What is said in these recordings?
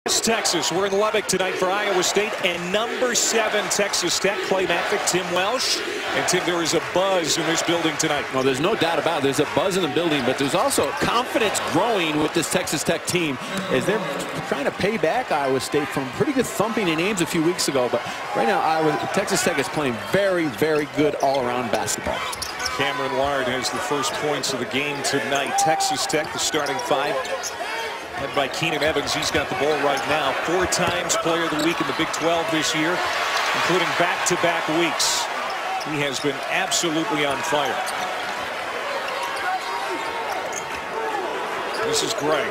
Texas. We're in Lubbock tonight for Iowa State and number 7 Texas Tech. Clay Matvick, Tim Welsh. And Tim, there is a buzz in this building tonight. Well, there's no doubt about it. There's a buzz in the building, but there's also confidence growing with this Texas Tech team as they're trying to pay back Iowa State from pretty good thumping in Ames a few weeks ago. But right now, Texas Tech is playing very, very good all-around basketball. Cameron Lard has the first points of the game tonight. Texas Tech, the starting 5. Led by Keenan Evans. He's got the ball right now. 4 times player of the week in the Big 12 this year, including back-to-back weeks. He has been absolutely on fire. This is Gray.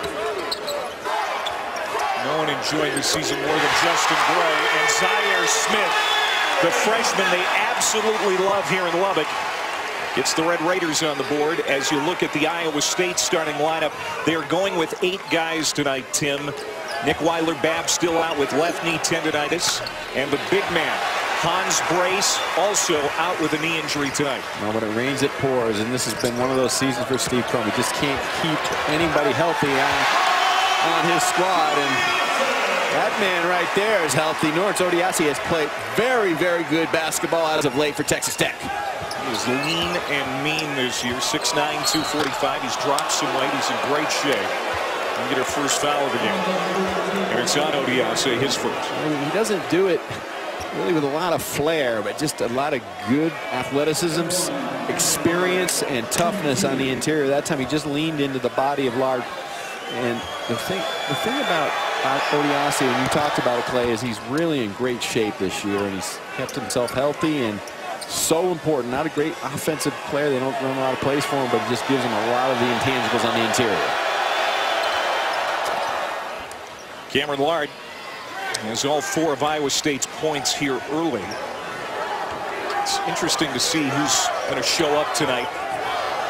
No one enjoying the season more than Justin Gray. And Zaire Smith, the freshman they absolutely love here in Lubbock, gets the Red Raiders on the board. As you look at the Iowa State starting lineup, they're going with 8 guys tonight, Tim. Nick Weiler-Babb still out with left knee tendonitis. And the big man, Hans Brace, also out with a knee injury tonight. Well, when it rains, it pours, and this has been one of those seasons for Steve Crum. He just can't keep anybody healthy on his squad. And that man right there is healthy. Norris Odiase has played very, very good basketball as of late for Texas Tech. He is lean and mean this year. 6'9", 245. He's dropped some weight. He's in great shape. And get our first foul of the game. And it's on Odiase, his first. He doesn't do it really with a lot of flair, but just a lot of good athleticism, experience, and toughness on the interior. That time he just leaned into the body of Lard. And the thing about Odiase, and you talked about it, Clay, is he's really in great shape this year, and he's kept himself healthy and so important. Not a great offensive player. They don't run a lot of plays for him, but it just gives him a lot of the intangibles on the interior. Cameron Lard has all 4 of Iowa State's points here early. It's interesting to see who's going to show up tonight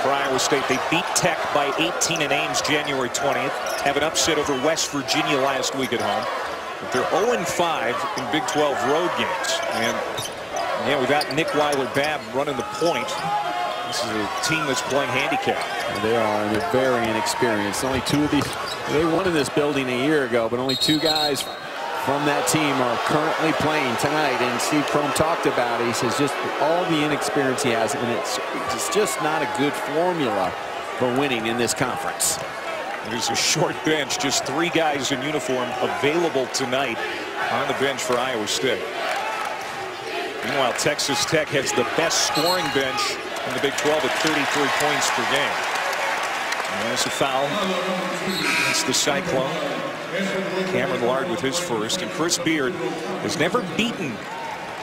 for Iowa State. They beat Tech by 18 in Ames January 20th. Have an upset over West Virginia last week at home. But they're 0-5 in Big 12 road games. And yeah, we got Nick Weiler-Babb running the point. This is a team that's playing handicap. They are, and they're very inexperienced. Only 2 of these. They won in this building a year ago, but only 2 guys from that team are currently playing tonight. And Steve Crum talked about it. He says just all the inexperience he has, and it's just not a good formula for winning in this conference. There's a short bench, just 3 guys in uniform available tonight on the bench for Iowa State. Meanwhile, Texas Tech has the best scoring bench in the Big 12 at 33 points per game. And there's a foul. It's the Cyclone. Cameron Lard with his first. And Chris Beard has never beaten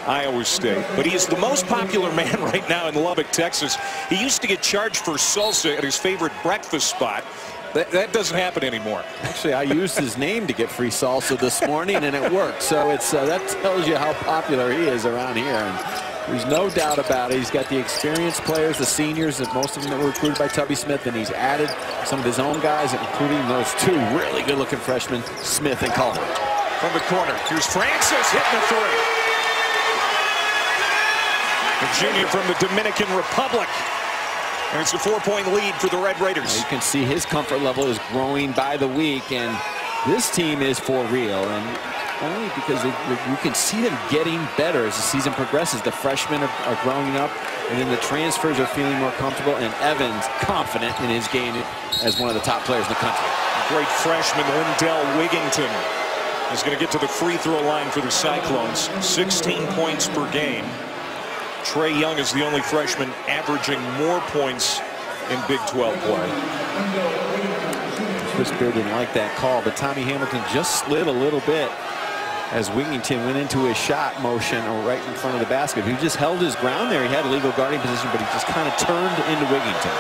Iowa State, but he is the most popular man right now in Lubbock, Texas. He used to get charged for salsa at his favorite breakfast spot. That doesn't happen anymore. Actually, I used his name to get free salsa this morning, and it worked. So it's that tells you how popular he is around here. And there's no doubt about it. He's got the experienced players, the seniors, that most of them that were recruited by Tubby Smith, and he's added some of his own guys, including those 2 really good-looking freshmen, Smith and Culver. From the corner, here's Francis hitting the 3. The junior from the Dominican Republic. And it's a 4-point lead for the Red Raiders. You can see his comfort level is growing by the week, and this team is for real. And only because you can see them getting better as the season progresses. The freshmen are growing up, and then the transfers are feeling more comfortable, and Evans confident in his game as one of the top players in the country. Great freshman Lindell Wigington is going to get to the free throw line for the Cyclones. 16 points per game. Trey Young is the only freshman averaging more points in Big 12 play. Chris Beard didn't like that call, but Tommy Hamilton just slid a little bit as Wigington went into his shot motion right in front of the basket. He just held his ground there. He had a legal guarding position, but he just kind of turned into Wigington.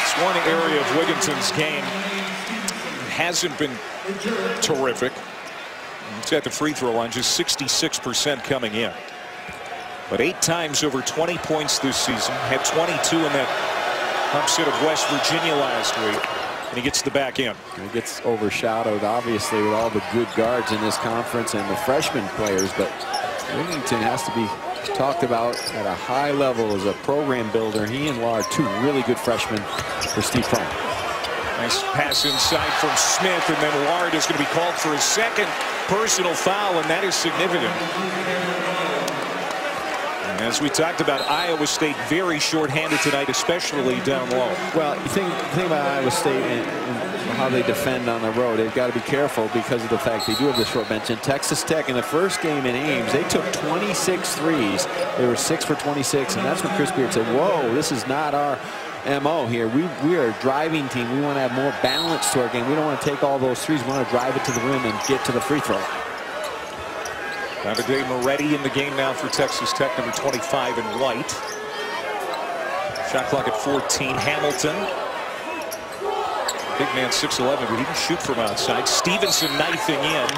It's one area of Wigington's game hasn't been terrific. He's at the free throw line, just 66% coming in. But 8 times over 20 points this season. Had 22 in that upset of West Virginia last week. And he gets the back end. He gets overshadowed, obviously, with all the good guards in this conference and the freshman players. But Wigington has to be talked about at a high level as a program builder. He and Lard, 2 really good freshmen for Steve Crum. Nice pass inside from Smith, and then Lard is going to be called for his second personal foul, and that is significant. And as we talked about, Iowa State very short-handed tonight, especially down low. Well, you think about Iowa State and how they defend on the road. They've got to be careful because of the fact they do have the short bench. And Texas Tech in the first game in Ames, they took 26 threes. They were 6 for 26, and that's when Chris Beard said, whoa, this is not our MO here. We are a driving team. We want to have more balance to our game. We don't want to take all those threes. We want to drive it to the rim and get to the free throw line. Davide Moretti in the game now for Texas Tech, number 25 in white. Shot clock at 14. Hamilton. Big man, 6'11", but he can shoot from outside. Stevenson knifing in,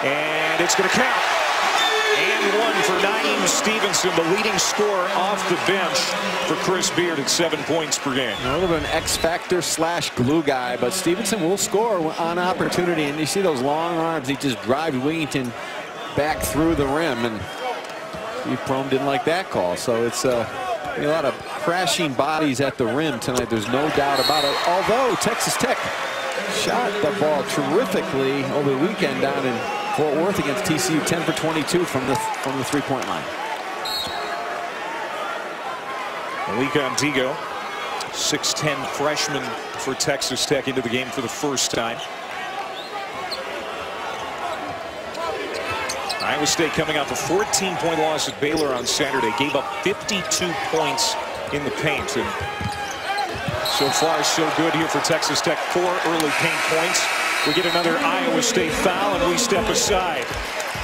and it's going to count. And one for Naeem Stevenson, the leading scorer off the bench for Chris Beard at 7 points per game. A little bit of an X-factor / glue guy, but Stevenson will score on opportunity. And you see those long arms. He just drives Wigginton back through the rim, and Steve Prohm didn't like that call. So it's a lot of crashing bodies at the rim tonight. There's no doubt about it. Although Texas Tech shot the ball terrifically over the weekend down in Fort Worth against TCU, 10 for 22 from the three-point line. Malik Ondigo, 6'10" freshman for Texas Tech, into the game for the first time. Iowa State coming off a 14-point loss at Baylor on Saturday, gave up 52 points in the paint. And so far, so good here for Texas Tech. 4 early paint points. We get another Iowa State foul, and we step aside.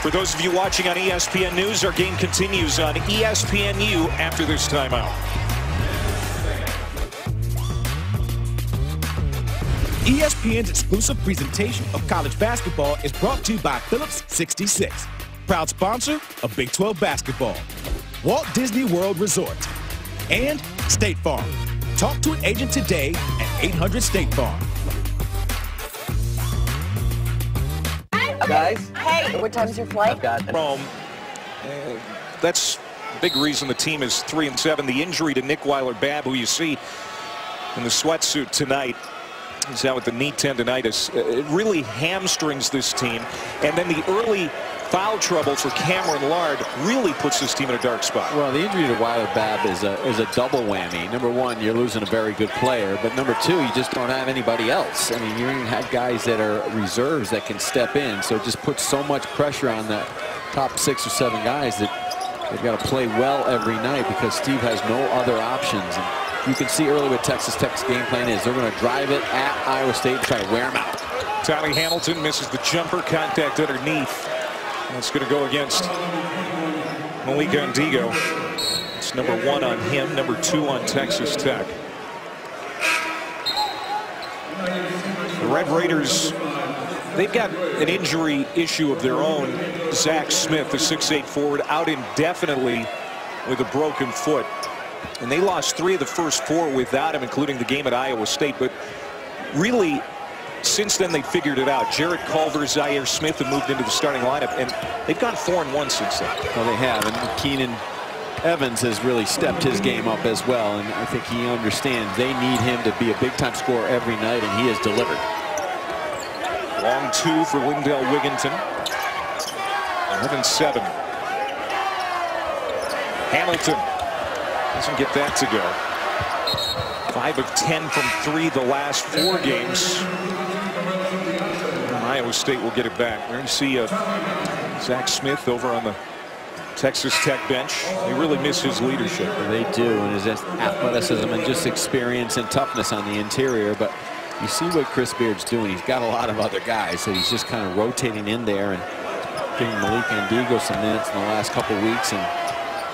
For those of you watching on ESPN News, our game continues on ESPNU after this timeout. ESPN's exclusive presentation of college basketball is brought to you by Phillips 66, proud sponsor of Big 12 basketball, Walt Disney World Resort, and State Farm. Talk to an agent today at 800 State Farm. Guys, hey, what time's your flight? I've got Rome. That's a big reason the team is 3-7. The injury to Nick Weiler-Babb, who you see in the sweatsuit tonight, he's out with the knee tendonitis. It really hamstrings this team. And then the early foul trouble for Cameron Lard really puts this team in a dark spot. Well, the injury to Weiler-Babb is a double whammy. Number one, you're losing a very good player, but number two, you just don't have anybody else. I mean, you don't even have guys that are reserves that can step in, so it just puts so much pressure on the top 6 or 7 guys that they've got to play well every night because Steve has no other options. And you can see early what Texas Tech's game plan is. They're going to drive it at Iowa State and try to wear them out. Tommy Hamilton misses the jumper, contact underneath. That's going to go against Malik Ondigo. It's number 1 on him, number 2 on Texas Tech. The Red Raiders, they've got an injury issue of their own. Zach Smith, the 6'8" forward, out indefinitely with a broken foot. And they lost 3 of the first 4 without him, including the game at Iowa State. But really, since then, they figured it out. Jarrett Culver, Zaire Smith have moved into the starting lineup, and they've gone 4-1 since then. Well, they have, and Keenan Evans has really stepped his game up as well, and I think he understands they need him to be a big-time scorer every night, and he has delivered. Long 2 for Lindell Wigginton. 11-7. Hamilton doesn't get that to go. 5 of 10 from 3 the last 4 games. Iowa State will get it back. There you see Zach Smith over on the Texas Tech bench. They really miss his leadership. They do, and his athleticism and just experience and toughness on the interior. But you see what Chris Beard's doing. He's got a lot of other guys, so he's just kind of rotating in there and giving Malik Ondigo some minutes in the last couple weeks, and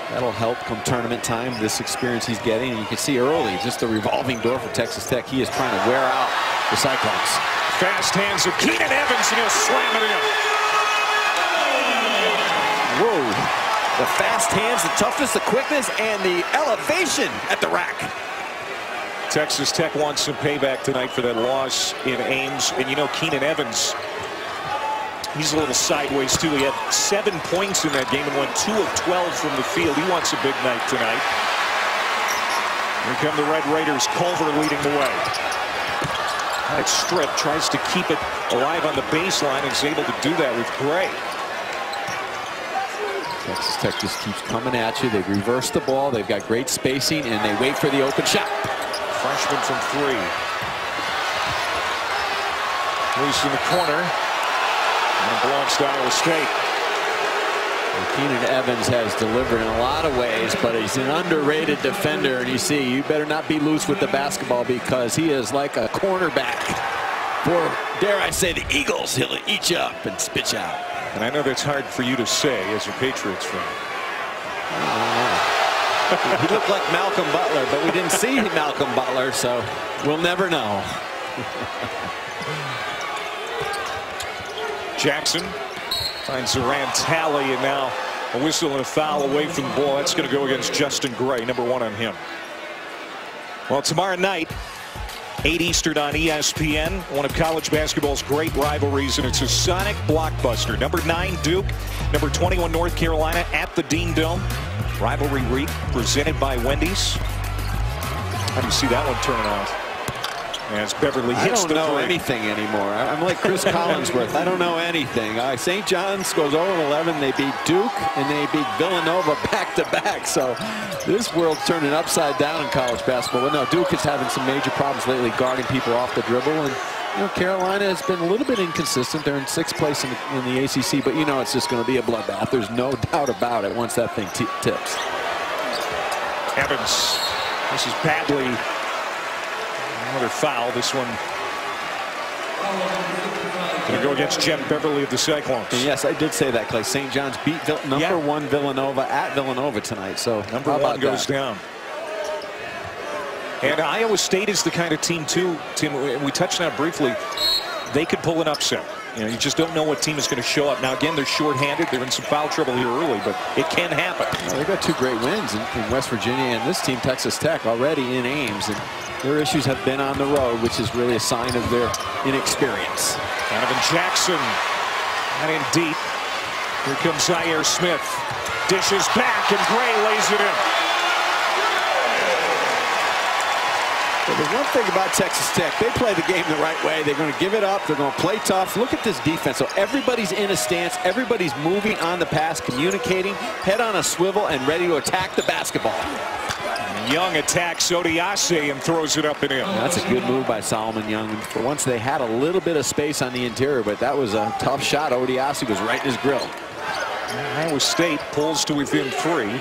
that'll help come tournament time, this experience he's getting. And you can see early just the revolving door for Texas Tech. He is trying to wear out the Cyclones. Fast hands of Keenan Evans, and he'll slam it in. Whoa. The fast hands, the toughness, the quickness, and the elevation at the rack. Texas Tech wants some payback tonight for that loss in Ames. And you know, Keenan Evans, he's a little sideways too. He had 7 points in that game and went 2 of 12 from the field. He wants a big night tonight. Here come the Red Raiders. Culver leading the way. That strip tries to keep it alive on the baseline and is able to do that with Gray. Texas Tech just keeps coming at you. They reverse the ball. They've got great spacing, and they wait for the open shot. Freshman from 3. Loose in the corner. And it belongs to Iowa State. Keenan Evans has delivered in a lot of ways, but he's an underrated defender. And you see, you better not be loose with the basketball because he is like a cornerback for, dare I say, the Eagles. He'll eat you up and spit you out. And I know that's hard for you to say as a Patriots fan. He looked like Malcolm Butler, but we didn't see Malcolm Butler, so we'll never know. Jackson finds Zoran Talley, and now a whistle and a foul away from the ball. That's going to go against Justin Gray, number 1 on him. Well, tomorrow night, 8 Eastern on ESPN, one of college basketball's great rivalries, and it's a sonic blockbuster. Number 9 Duke, number 21 North Carolina at the Dean Dome. Rivalry week presented by Wendy's. How do you see that one turning out? As Beverly hits the I don't know three. anything anymore. I'm like Chris Collinsworth. I don't know anything. St. John's goes 0-11. They beat Duke and they beat Villanova back-to-back. So this world's turning upside down in college basketball. Well, no, Duke is having some major problems lately guarding people off the dribble. And you know, Carolina has been a little bit inconsistent. They're in 6th place in the ACC, but you know it's just going to be a bloodbath. There's no doubt about it once that thing tips. Evans, this is badly. Another foul. This one going to go against Jen Beverly of the Cyclones. And yes, I did say that, Clay. St. John's beat number 1 Villanova at Villanova tonight. So number 1 goes down. And Iowa State is the kind of team, too, Tim, we touched on it briefly, they could pull an upset. You know, you just don't know what team is going to show up. Now, again, they're shorthanded. They're in some foul trouble here early, but it can happen. Well, they've got 2 great wins in West Virginia, and this team, Texas Tech, already in Ames. And their issues have been on the road, which is really a sign of their inexperience. Donovan Jackson, and in deep. Here comes Zaire Smith. Dishes back, and Gray lays it in. Well, there's one thing about Texas Tech. They play the game the right way. They're going to give it up. They're going to play tough. Look at this defense. So everybody's in a stance. Everybody's moving on the pass, communicating, head on a swivel, and ready to attack the basketball. Young attacks Odiase and throws it up and in. That's a good move by Solomon Young. For once, they had a little bit of space on the interior, but that was a tough shot. Odiase was right in his grill. Iowa State pulls to within 3.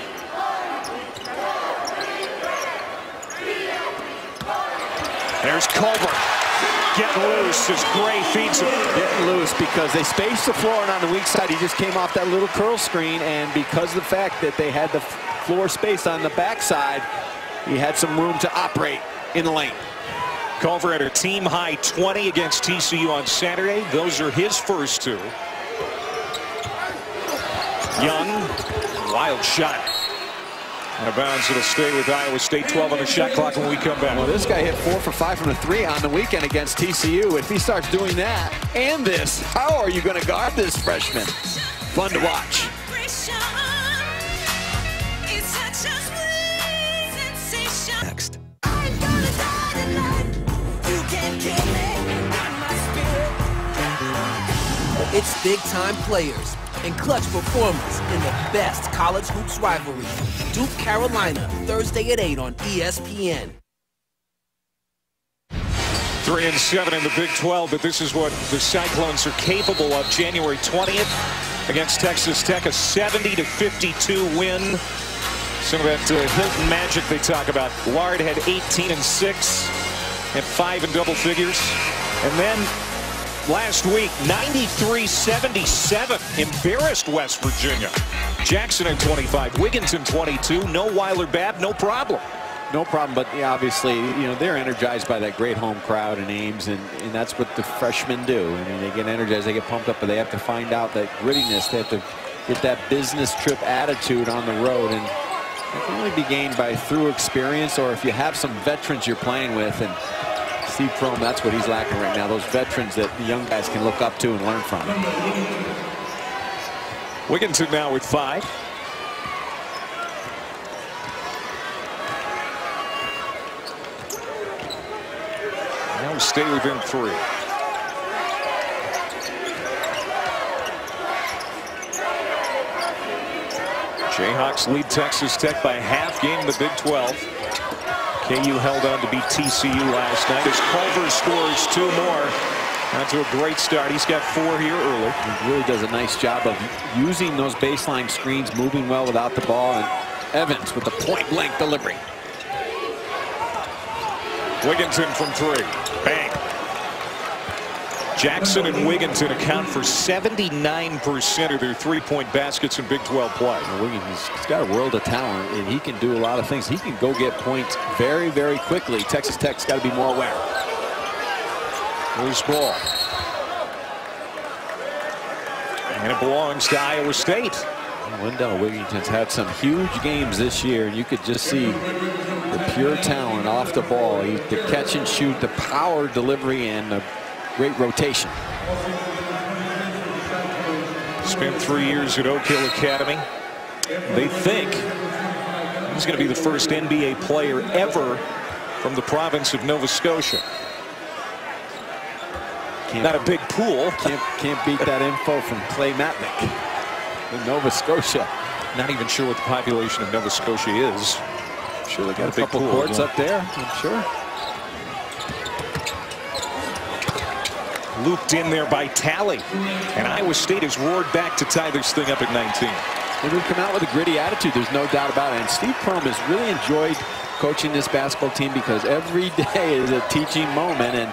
There's Culver getting loose as Gray feeds him. Getting loose because they spaced the floor, and on the weak side, he just came off that little curl screen, and because of the fact that they had the floor space on the backside, he had some room to operate in the lane. Culver had a team-high 20 against TCU on Saturday. Those are his first 2. Young, wild shot. Out of bounds, it'll stay with Iowa State. 12 on the shot clock when we come back. Well, this guy hit 4 for 5 from the 3 on the weekend against TCU. If he starts doing that and this, how are you going to guard this freshman? Fun to watch. Next. It's big-time players and clutch performers in the best college hoops rivalry. Duke, Carolina, Thursday at 8 on ESPN. 3-7 in the Big 12, but this is what the Cyclones are capable of. January 20th against Texas Tech, a 70-52 win. Some of that Hilton magic they talk about. Lard had 18 and 6 and 5 in double figures. And then last week, 93-77, embarrassed West Virginia. Jackson in 25, Wiggins in 22, no Weiler-Babb, no problem. No problem, but yeah, obviously, you know, they're energized by that great home crowd in Ames, and that's what the freshmen do. I mean, they get energized, they get pumped up, but they have to find out that grittiness. They have to get that business trip attitude on the road, and it can only be gained by through experience, or if you have some veterans you're playing with. And Steve Prohm, that's what he's lacking right now, those veterans that the young guys can look up to and learn from. Wigginton now with 5. Now stay within 3. Jayhawks lead Texas Tech by half game in the Big 12. KU held on to beat TCU last night as Culver scores 2 more. Not to a great start. He's got 4 here early. He really does a nice job of using those baseline screens, moving well without the ball, and Evans with the point-blank delivery. Wigginton from 3. Bang. Jackson and Wigginton account for 79% of their 3-point baskets in Big 12 play. Wiggins, he's got a world of talent, and he can do a lot of things. He can go get points very, very quickly. Texas Tech's got to be more aware. Loose ball. And it belongs to Iowa State. Wendell Wigginton's had some huge games this year, and you could just see the pure talent off the ball. The catch and shoot, the power delivery, and the great rotation. Spent 3 years at Oak Hill Academy. They think he's going to be the first NBA player ever from the province of Nova Scotia. Not a big pool. Can't beat that info from Clay Matnick in Nova Scotia. Not even sure what the population of Nova Scotia is. I'm sure they got a couple courts up there. I'm sure. Looped in there by Talley, and Iowa State has roared back to tie this thing up at 19. They've come out with a gritty attitude. There's no doubt about it. And Steve Prohm has really enjoyed coaching this basketball team because every day is a teaching moment, and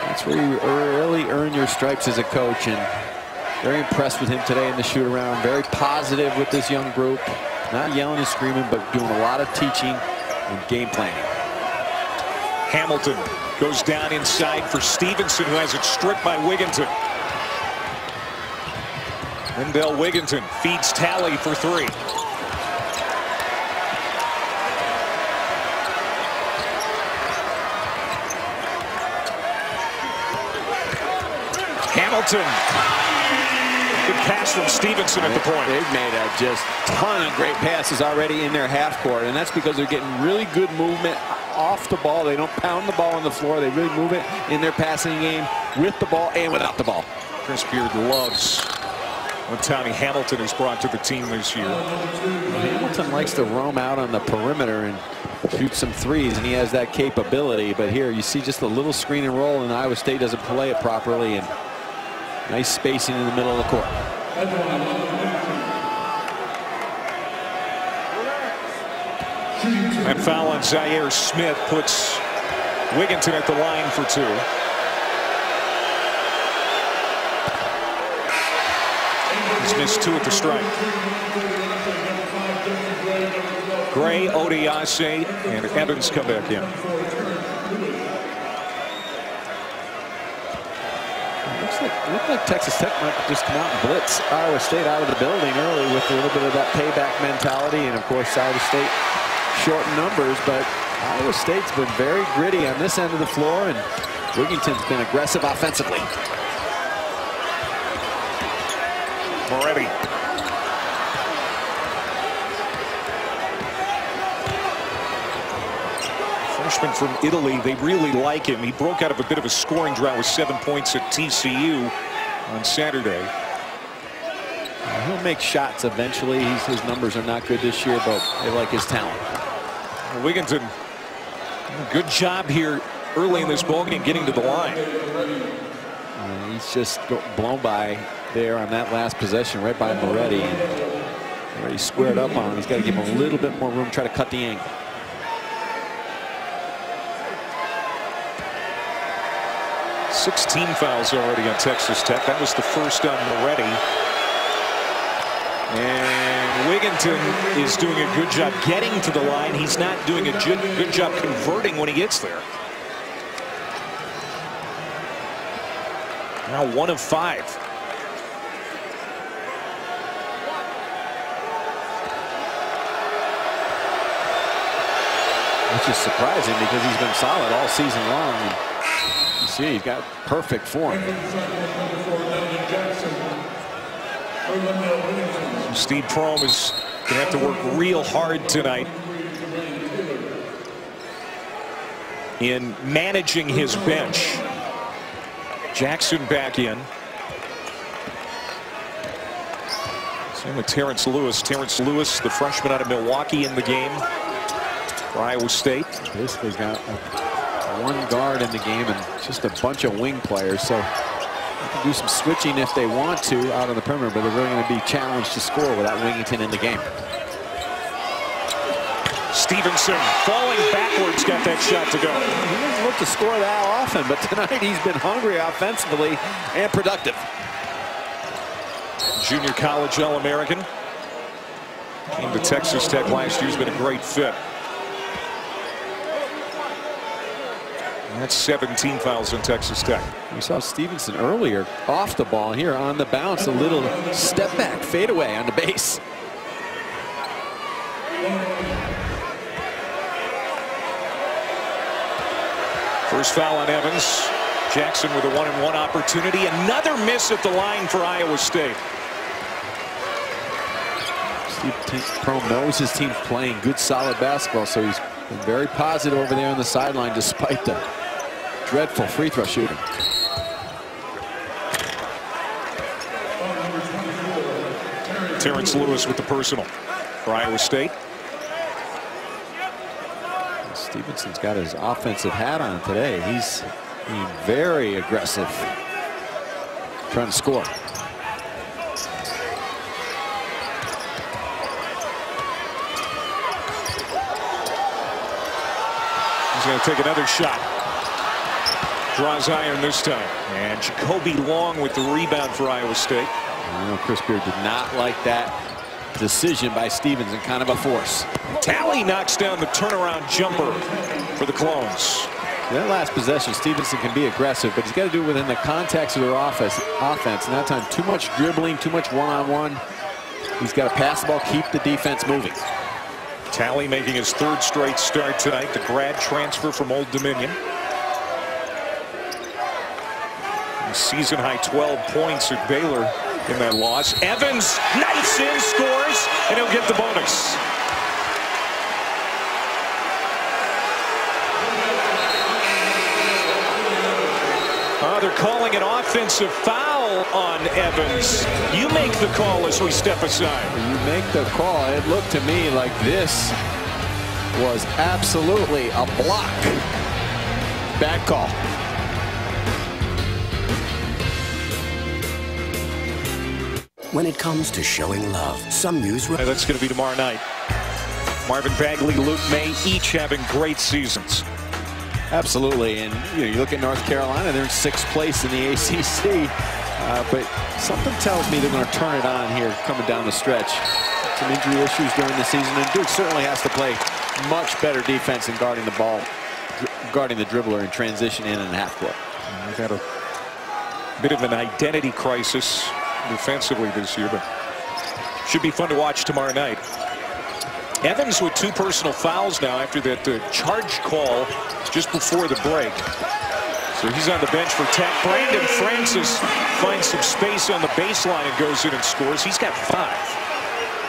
that's where you really earn your stripes as a coach. And very impressed with him today in the shoot around. Very positive with this young group. Not yelling and screaming, but doing a lot of teaching and game planning. Hamilton goes down inside for Stevenson, who has it stripped by Wigginton. Wendell Wigginton feeds Talley for 3. Hamilton. Good pass from Stevenson at the point. They've made a just ton of great passes already in their half court, and that's because they're getting really good movement off the ball. They don't pound the ball on the floor. They really move it in their passing game with the ball and without the ball. Chris Beard loves what Tommy Hamilton has brought to the team this year. Hamilton likes to roam out on the perimeter and shoot some threes, and he has that capability. But here you see just a little screen and roll, and Iowa State doesn't play it properly, and nice spacing in the middle of the court. And foul on Zaire Smith puts Wigginton at the line for 2. He's missed 2 at the stripe. Gray, Odiase, and Evans come back in. Looks like Texas Tech might just come out and blitz Iowa State out of the building early with a little bit of that payback mentality. And of course Iowa State short numbers, but Iowa State's been very gritty on this end of the floor, and Wigginton's been aggressive offensively. Moretti. Freshman from Italy, they really like him. He broke out of a bit of a scoring drought with 7 points at TCU on Saturday. He'll make shots eventually. His numbers are not good this year, but they like his talent. Wigginton, good job here early in this ballgame getting to the line. He's just blown by there on that last possession right by Moretti. And already squared up on him. He's got to give him a little bit more room, try to cut the angle. $16 fouls already on Texas Tech. That was the first on Moretti. And Wigginton is doing a good job getting to the line. He's not doing a good job converting when he gets there. Now 1 of 5. Which is surprising because he's been solid all season long. And you see, he's got perfect form. Steve Prohm is going to have to work real hard tonight in managing his bench. Jackson back in. Same with Terrence Lewis. Terrence Lewis, the freshman out of Milwaukee, in the game for Iowa State. Basically got one guard in the game and just a bunch of wing players. So they can do some switching if they want to out on the perimeter, but they're really going to be challenged to score without Wingington in the game. Stevenson falling backwards, got that shot to go. He doesn't look to score that often, but tonight he's been hungry offensively and productive. Junior college All-American. Came to Texas Tech last year. He's been a great fit. And that's 17 fouls in Texas Tech. We saw Stevenson earlier off the ball here on the bounce. A little step back fadeaway on the base. First foul on Evans. Jackson with a 1-and-1 opportunity. Another miss at the line for Iowa State. Steve Prohm knows his team's playing good, solid basketball, so he's been very positive over there on the sideline despite the dreadful free throw shooting. Terrence Lewis with the personal for Iowa State. Stevenson's got his offensive hat on today. He's being very aggressive, trying to score. He's going to take another shot. Draws iron this time. And Jacoby Long with the rebound for Iowa State. You know, Chris Beard did not like that decision by Stevenson, kind of a force. Talley knocks down the turnaround jumper for the Clones. That last possession, Stevenson can be aggressive, but he's got to do it within the context of their offense. And that time, too much dribbling, too much one-on-one. He's got to pass the ball, keep the defense moving. Talley making his third straight start tonight. The grad transfer from Old Dominion. Season high 12 points at Baylor in that loss. Evans, nice in, scores, and he'll get the bonus. They're calling an offensive foul on Evans. You make the call as we step aside. You make the call. It looked to me like this was absolutely a block. Bad call. When it comes to showing love, some news... That's going to be tomorrow night. Marvin Bagley, Luke May, each having great seasons. Absolutely, and you look at North Carolina, they're in 6th place in the ACC, but something tells me they're going to turn it on here coming down the stretch. Some injury issues during the season, and Duke certainly has to play much better defense in guarding the ball, guarding the dribbler in transition in and half court. They've had a bit of an identity crisis defensively this year, but should be fun to watch tomorrow night. Evans with 2 personal fouls now after that charge call just before the break. So he's on the bench for Tech. Brandon Francis finds some space on the baseline and goes in and scores. He's got 5.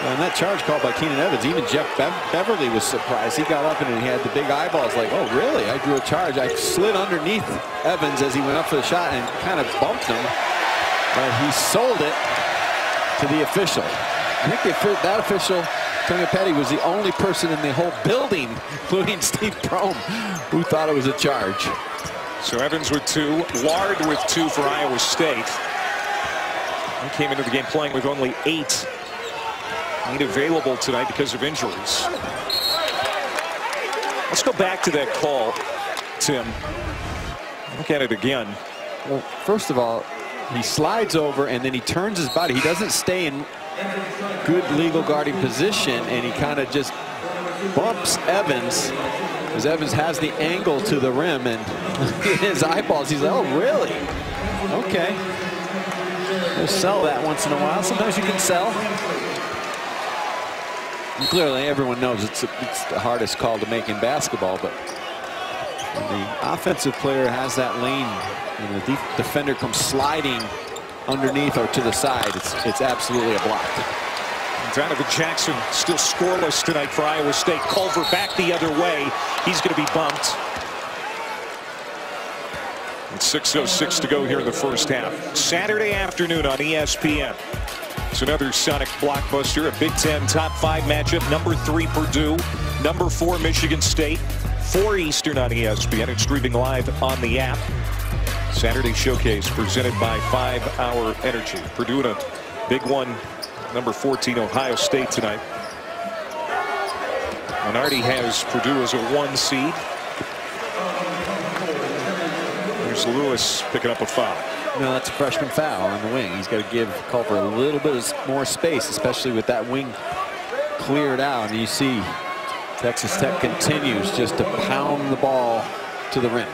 And that charge call by Keenan Evans, even Jeff Beverly was surprised. He got up and he had the big eyeballs like, oh, really? I drew a charge. I slid underneath Evans as he went up for the shot and kind of bumped him. But he sold it to the official. I think that official, Tony Petty, was the only person in the whole building, including Steve Prohm, who thought it was a charge. So Evans with 2, Ward with 2 for Iowa State. He came into the game playing with only 8 available tonight because of injuries. Let's go back to that call, Tim. Look at it again. Well, first of all, he slides over and then he turns his body. He doesn't stay in good legal guarding position, and he kind of just bumps Evans as Evans has the angle to the rim, and his eyeballs, he's like, oh, really? Okay. We'll sell that once in a while. Sometimes you can sell. And clearly, everyone knows it's the hardest call to make in basketball, but when the offensive player has that lane and the defender comes sliding underneath or to the side, it's absolutely a block. Donovan Jackson still scoreless tonight for Iowa State. Culver back the other way. He's going to be bumped. It's 6:06 to go here in the first half. Saturday afternoon on ESPN. It's another Sonic blockbuster, a Big Ten top 5 matchup. Number 3 Purdue, number 4 Michigan State. 4 Eastern on ESPN. It's streaming live on the app. Saturday Showcase presented by 5 Hour Energy. Purdue in a big one. Number 14 Ohio State tonight. Minardi has Purdue as a 1 seed. There's Lewis picking up a foul. No, that's a freshman foul on the wing. He's got to give Culver a little bit more space, especially with that wing cleared out. And you see Texas Tech continues just to pound the ball to the rim.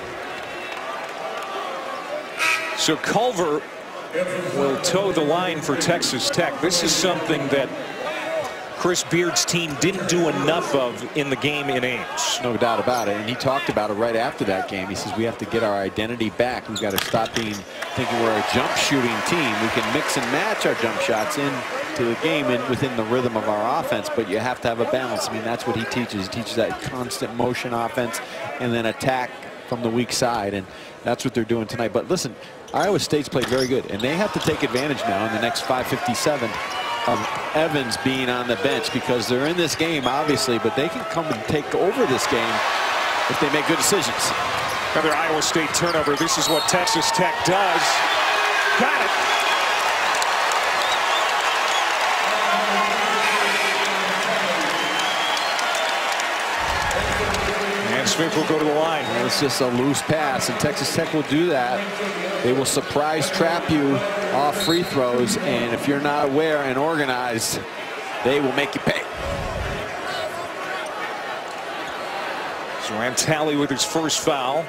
So Culver will toe the line for Texas Tech. This is something that Chris Beard's team didn't do enough of in the game in Ames. No doubt about it. And he talked about it right after that game. He says we have to get our identity back. We've got to stop thinking we're a jump shooting team. We can mix and match our jump shots into the game and within the rhythm of our offense, but you have to have a balance. I mean, that's what he teaches. He teaches that constant motion offense and then attack from the weak side. And that's what they're doing tonight. But listen, Iowa State's played very good, and they have to take advantage now in the next 5:57 of Evans being on the bench, because they're in this game obviously, but they can come and take over this game if they make good decisions. Another Iowa State turnover. This is what Texas Tech does. Got it. And Smith will go to the line. And it's just a loose pass, and Texas Tech will do that. They will surprise trap you off free throws, and if you're not aware and organized, they will make you pay. Rantali with his first foul.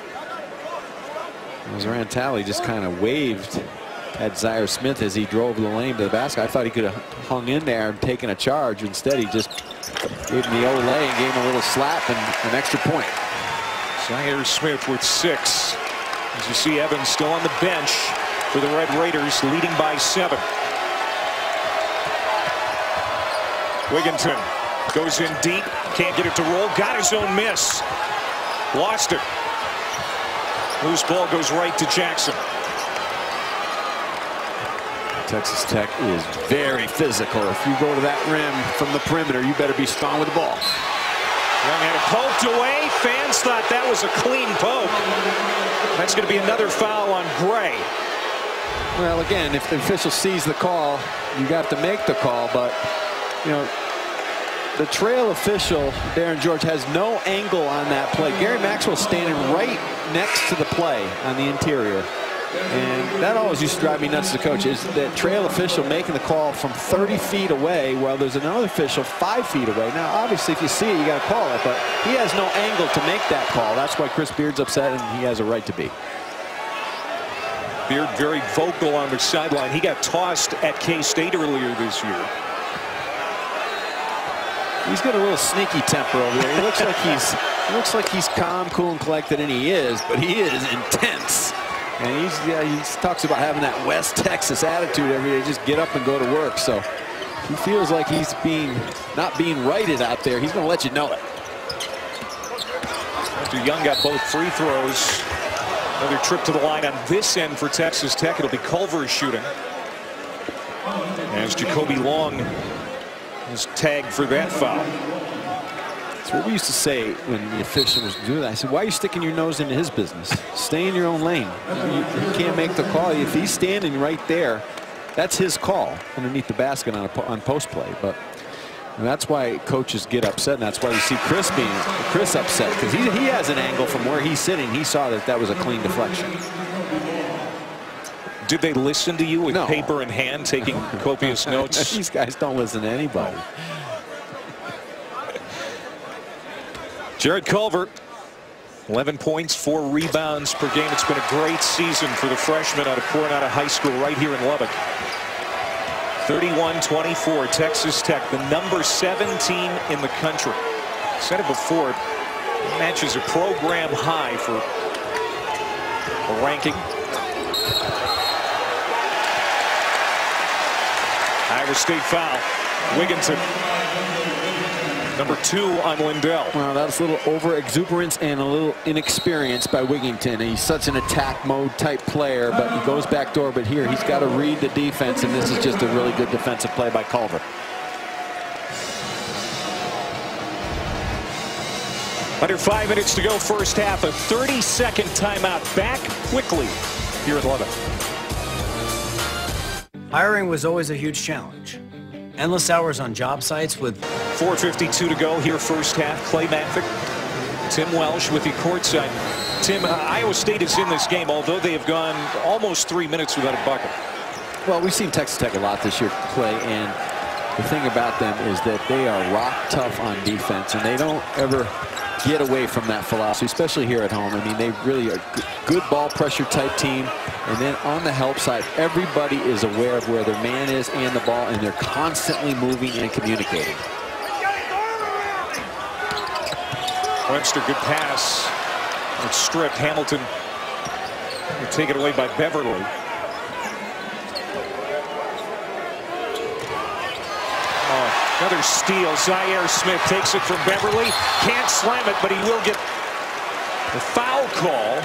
Rantali just kind of waved at Zaire Smith as he drove the lane to the basket. I thought he could have hung in there and taken a charge. Instead, he just gave him the Olay and gave him a little slap and an extra point. Zaire Smith with 6. As you see, Evans still on the bench for the Red Raiders, leading by 7. Wigginton goes in deep, can't get it to roll, got his own miss. Lost it. Loose ball goes right to Jackson. Texas Tech is very physical. If you go to that rim from the perimeter, you better be strong with the ball. Young had it poked away. Fans thought that was a clean poke. That's going to be another foul on Gray. Well, again, if the official sees the call, you got to make the call. But, you know, the trail official, Darren George, has no angle on that play. Gary Maxwell standing right next to the play on the interior. And that always used to drive me nuts as a coach, is that trail official making the call from 30 feet away while there's another official 5 feet away. Now, obviously, if you see it, you got to call it, but he has no angle to make that call. That's why Chris Beard's upset, and he has a right to be. Beard very vocal on the sideline. He got tossed at K-State earlier this year. He's got a little sneaky temper over there. He looks like he's calm, cool, and collected, and he is, but he is intense. And he talks about having that West Texas attitude every day. Just get up and go to work. So he feels like he's not being righted out there. He's going to let you know it. After Young got both free throws, another trip to the line on this end for Texas Tech. It'll be Culver shooting, as Jacoby Long is tagged for that foul. That's what we used to say when the official was doing that. I said, why are you sticking your nose into his business? Stay in your own lane. You can't make the call. If he's standing right there, that's his call underneath the basket on post play. But that's why coaches get upset, and that's why you see Chris upset, because he has an angle from where he's sitting. He saw that was a clean deflection. Did they listen to you with paper in hand, taking copious notes? These guys don't listen to anybody. Jared Culver, 11 points, 4 rebounds per game. It's been a great season for the freshman out of Coronado High School right here in Lubbock. 31-24, Texas Tech, the number 7 team in the country. Said it before, it matches a program high for a ranking. Iowa State foul. Wigginton. Number 2 on Lindell. Well, that was a little over-exuberance and a little inexperience by Wigington. He's such an attack mode type player, but he goes back door. But here, he's got to read the defense, and this is just a really good defensive play by Culver. Under 5 minutes to go, first half. A 30-second timeout. Back quickly here at 11. Hiring was always a huge challenge. Endless hours on job sites with 4:52 to go here, first half. Clay Mathick, Tim Welsh with you courtside. Tim, Iowa State is in this game, although they have gone almost 3 minutes without a bucket. Well, we've seen Texas Tech a lot this year play, and the thing about them is that they are rock tough on defense, and they don't ever get away from that philosophy, especially here at home. I mean, they really are a good ball pressure type team. And then on the help side, everybody is aware of where their man is and the ball, and they're constantly moving and communicating. Webster, good pass. It's stripped. Hamilton will take it away by Beverly. Another steal. Zaire Smith takes it from Beverly. Can't slam it, but he will get the foul call.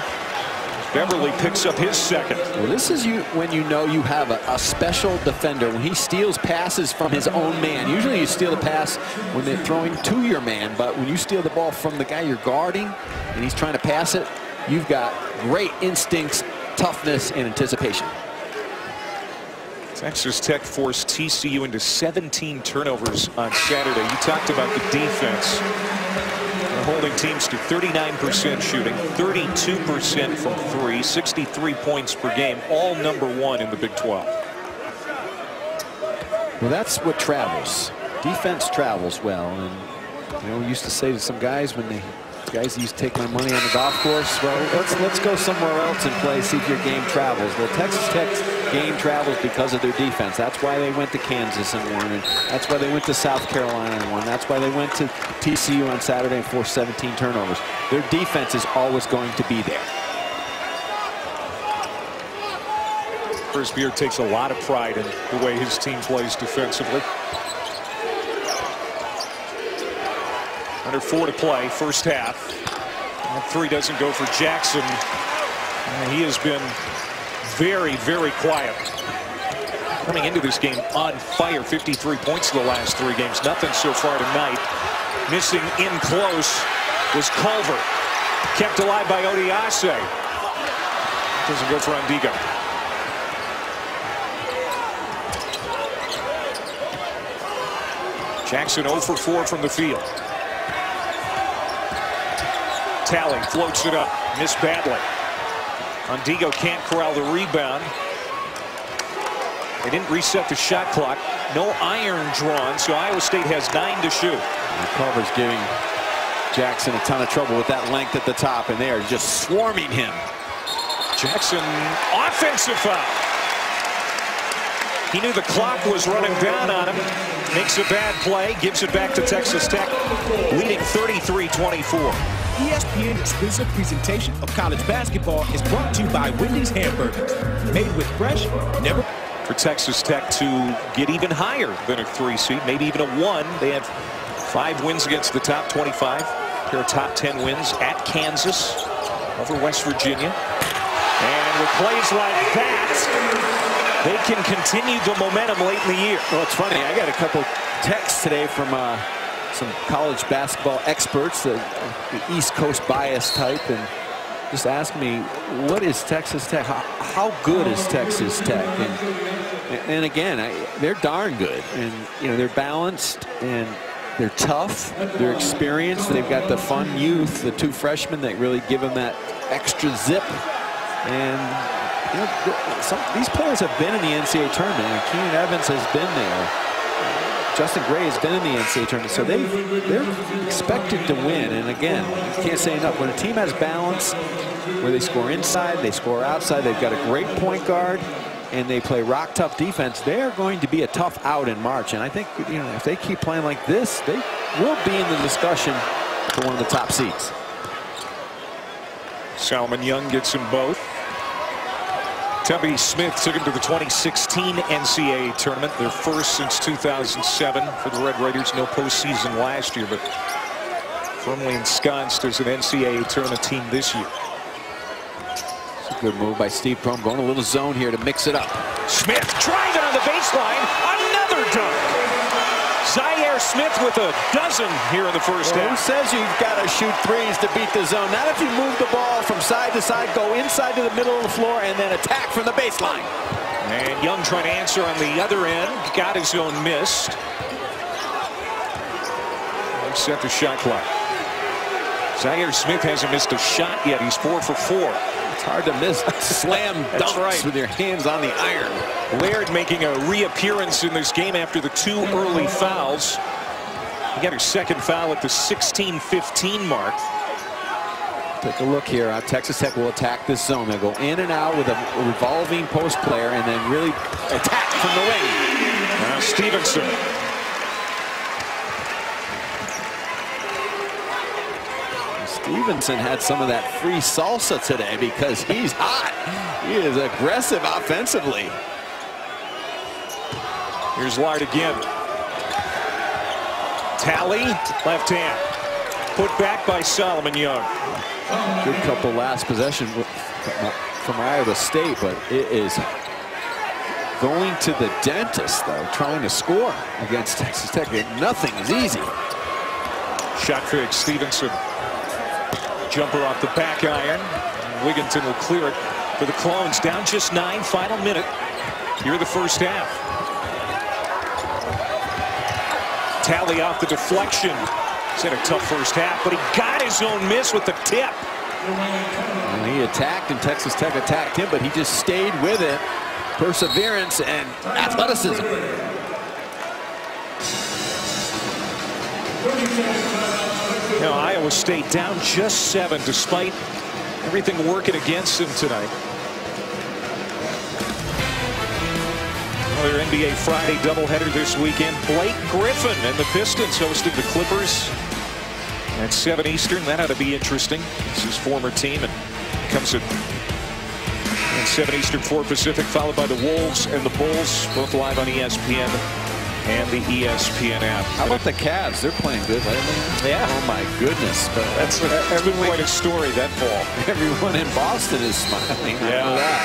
Beverly picks up his second. Well, this is when you know you have a special defender. When he steals passes from his own man. Usually you steal the pass when they're throwing to your man, but when you steal the ball from the guy you're guarding and he's trying to pass it, you've got great instincts, toughness, and anticipation. Texas Tech forced TCU into 17 turnovers on Saturday. You talked about the defense. They're holding teams to 39% shooting, 32% from 3, 63 points per game, all #1 in the Big 12. Well, that's what travels. Defense travels well. And, you know, we used to say to some guys when guys used to take my money on the golf course, well, let's go somewhere else and play, see if your game travels. Well, Texas Tech's game travels because of their defense. That's why they went to Kansas and won, and that's why they went to South Carolina and won. That's why they went to TCU on Saturday and forced 17 turnovers. Their defense is always going to be there. Chris Beard takes a lot of pride in the way his team plays defensively. Under 4 to play, first half. That 3 doesn't go for Jackson. He has been very, very quiet. Coming into this game on fire, 53 points in the last 3 games. Nothing so far tonight. Missing in close was Culver. Kept alive by Odiase. Doesn't go for Ondigo. Jackson 0 for 4 from the field. Tally floats it up. Missed badly. Ondigo can't corral the rebound. They didn't reset the shot clock. No iron drawn, so Iowa State has 9 to shoot. And Culver's giving Jackson a ton of trouble with that length at the top, and they are just swarming him. Jackson, offensive foul. He knew the clock was running down on him. Makes a bad play, gives it back to Texas Tech, leading 33-24. ESPN exclusive presentation of college basketball is brought to you by Wendy's Hamburgers. Made with fresh, never. For Texas Tech to get even higher than a 3 seed, maybe even a 1. They have 5 wins against the top 25. Pair of top 10 wins at Kansas, over West Virginia. And with plays like that, they can continue the momentum late in the year. Well, it's funny. I got a couple texts today from some college basketball experts, the East Coast bias type, and just asked me, what is Texas Tech? How good is Texas Tech? And again, they're darn good. And, you know, they're balanced and they're tough. They're experienced. They've got the fun youth, the 2 freshmen that really give them that extra zip. And, you know, these players have been in the NCAA tournament. And Keenan Evans has been there. Justin Gray has been in the NCAA tournament, so they're expected to win. And again, you can't say enough. When a team has balance, where they score inside, they score outside, they've got a great point guard, and they play rock tough defense, they are going to be a tough out in March. And I think, you know, if they keep playing like this, they will be in the discussion for one of the top seeds. Solomon Young gets them both. Tubby Smith took him to the 2016 NCAA tournament, their first since 2007 for the Red Raiders. No postseason last year, but firmly ensconced as an NCAA tournament team this year. It's a good move by Steve Prohm, going a little zone here to mix it up. Smith driving on the baseline, another dunk. Zaire Smith with a dozen here in the first half. Who says you've got to shoot threes to beat the zone? Not if you move the ball from side to side, go inside to the middle of the floor, and then attack from the baseline. And Young trying to answer on the other end. Got his own missed. Set the shot clock. Zaire Smith hasn't missed a shot yet. He's 4 for 4. It's hard to miss slam dunks with your hands on the iron. Laird making a reappearance in this game after the 2 early fouls. He got his second foul at the 16-15 mark. Take a look here. Texas Tech will attack this zone. They'll go in and out with a revolving post player and then really attack from the wing. Now Stevenson. Stevenson had some of that free salsa today because he's hot. He is aggressive offensively. Here's Lard again. Tally, left hand. Put back by Solomon Young. Good couple last possession from Iowa State, but it is going to the dentist, though, trying to score against Texas Tech. Nothing is easy. Shot fake, Stevenson. Jumper off the back iron. Wigginton will clear it for the Clones. Down just 9, final minute here in the first half. Tally off the deflection. He's had a tough first half, but he got his own miss with the tip. And he attacked, and Texas Tech attacked him, but he just stayed with it. Perseverance and athleticism. Now Iowa State down just 7 despite everything working against them tonight. Another NBA Friday doubleheader this weekend. Blake Griffin and the Pistons hosting the Clippers at 7 Eastern. That ought to be interesting. It's his former team and comes at 7 Eastern, 4 Pacific, followed by the Wolves and the Bulls, both live on ESPN and the ESPN app. How about the Cavs? They're playing good lately. Yeah. Oh my goodness. But That's been quite a story that fall. Everyone in Boston is smiling. Yeah. I know that.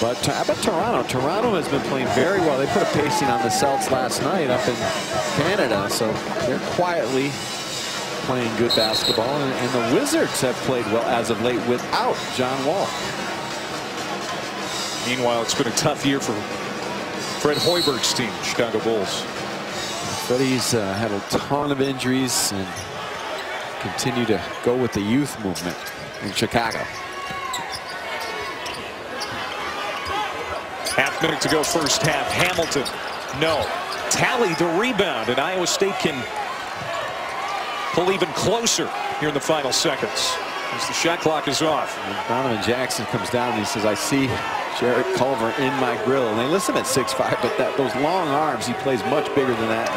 But how about Toronto? Toronto has been playing very well. They put a pacing on the Celts last night up in Canada. So they're quietly playing good basketball. And the Wizards have played well as of late without John Wall. Meanwhile, it's been a tough year for Fred Hoiberg's team, Chicago Bulls. Freddie's had a ton of injuries and continue to go with the youth movement in Chicago. Half minute to go first half. Hamilton, no. Tally the rebound, and Iowa State can pull even closer here in the final seconds as the shot clock is off. And Donovan Jackson comes down and he says, I see Jarrett Culver in my grill. And they list him at 6'5", but those long arms, he plays much bigger than that.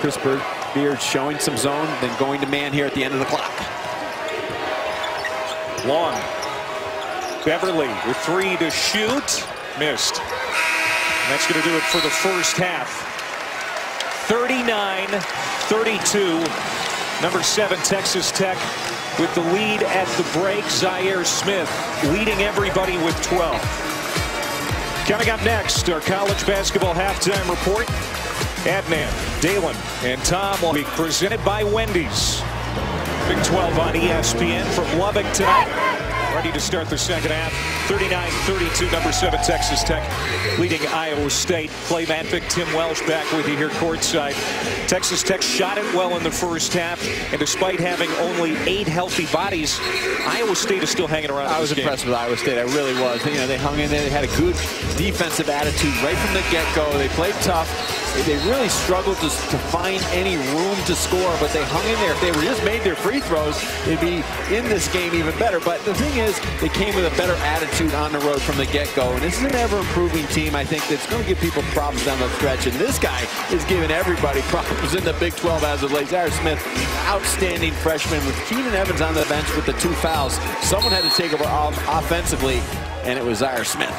Chris Beard showing some zone, then going to man here at the end of the clock. Long. Beverly with 3 to shoot. Missed. And that's going to do it for the first half. 39-32. Number 7 Texas Tech with the lead at the break. Zaire Smith leading everybody with 12. Coming up next, our college basketball halftime report. Adnan, Dalen, and Tom will be presented by Wendy's. Big 12 on ESPN from Lubbock tonight. Ready to start the second half. 39-32, number 7 Texas Tech leading Iowa State. Clay Matvick, Tim Welsh back with you here courtside. Texas Tech shot it well in the first half, and despite having only 8 healthy bodies, Iowa State is still hanging around. I was impressed with Iowa State. I really was. You know, they hung in there. They had a good defensive attitude right from the get-go. They played tough. They really struggled to find any room to score, but they hung in there. If they were just made their free throws, they'd be in this game even better. But the thing is, they came with a better attitude on the road from the get-go. And this is an ever-improving team, I think, that's going to give people problems down the stretch. And this guy is giving everybody problems in the Big 12 as of late. Zaire Smith, outstanding freshman with Keenan Evans on the bench with the 2 fouls. Someone had to take over offensively. and it was Zaire Smith.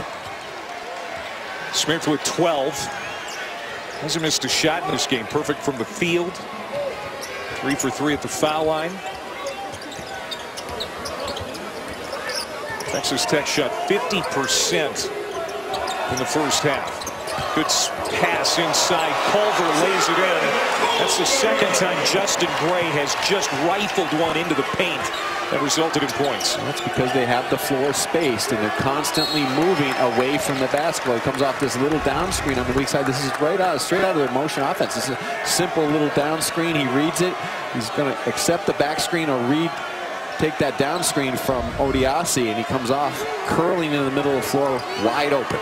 Smith with 12. Hasn't missed a shot in this game. Perfect from the field. 3 for 3 at the foul line. Texas Tech shot 50% in the first half. Good pass inside. Culver lays it in. That's the second time Justin Gray has just rifled one into the paint that resulted in points. That's because they have the floor spaced and they're constantly moving away from the basketball. He comes off this little down screen on the weak side. This is straight out of their motion offense. This is a simple little down screen. He reads it. He's going to accept the back screen or take that down screen from Odiasi, and he comes off curling in the middle of the floor wide open.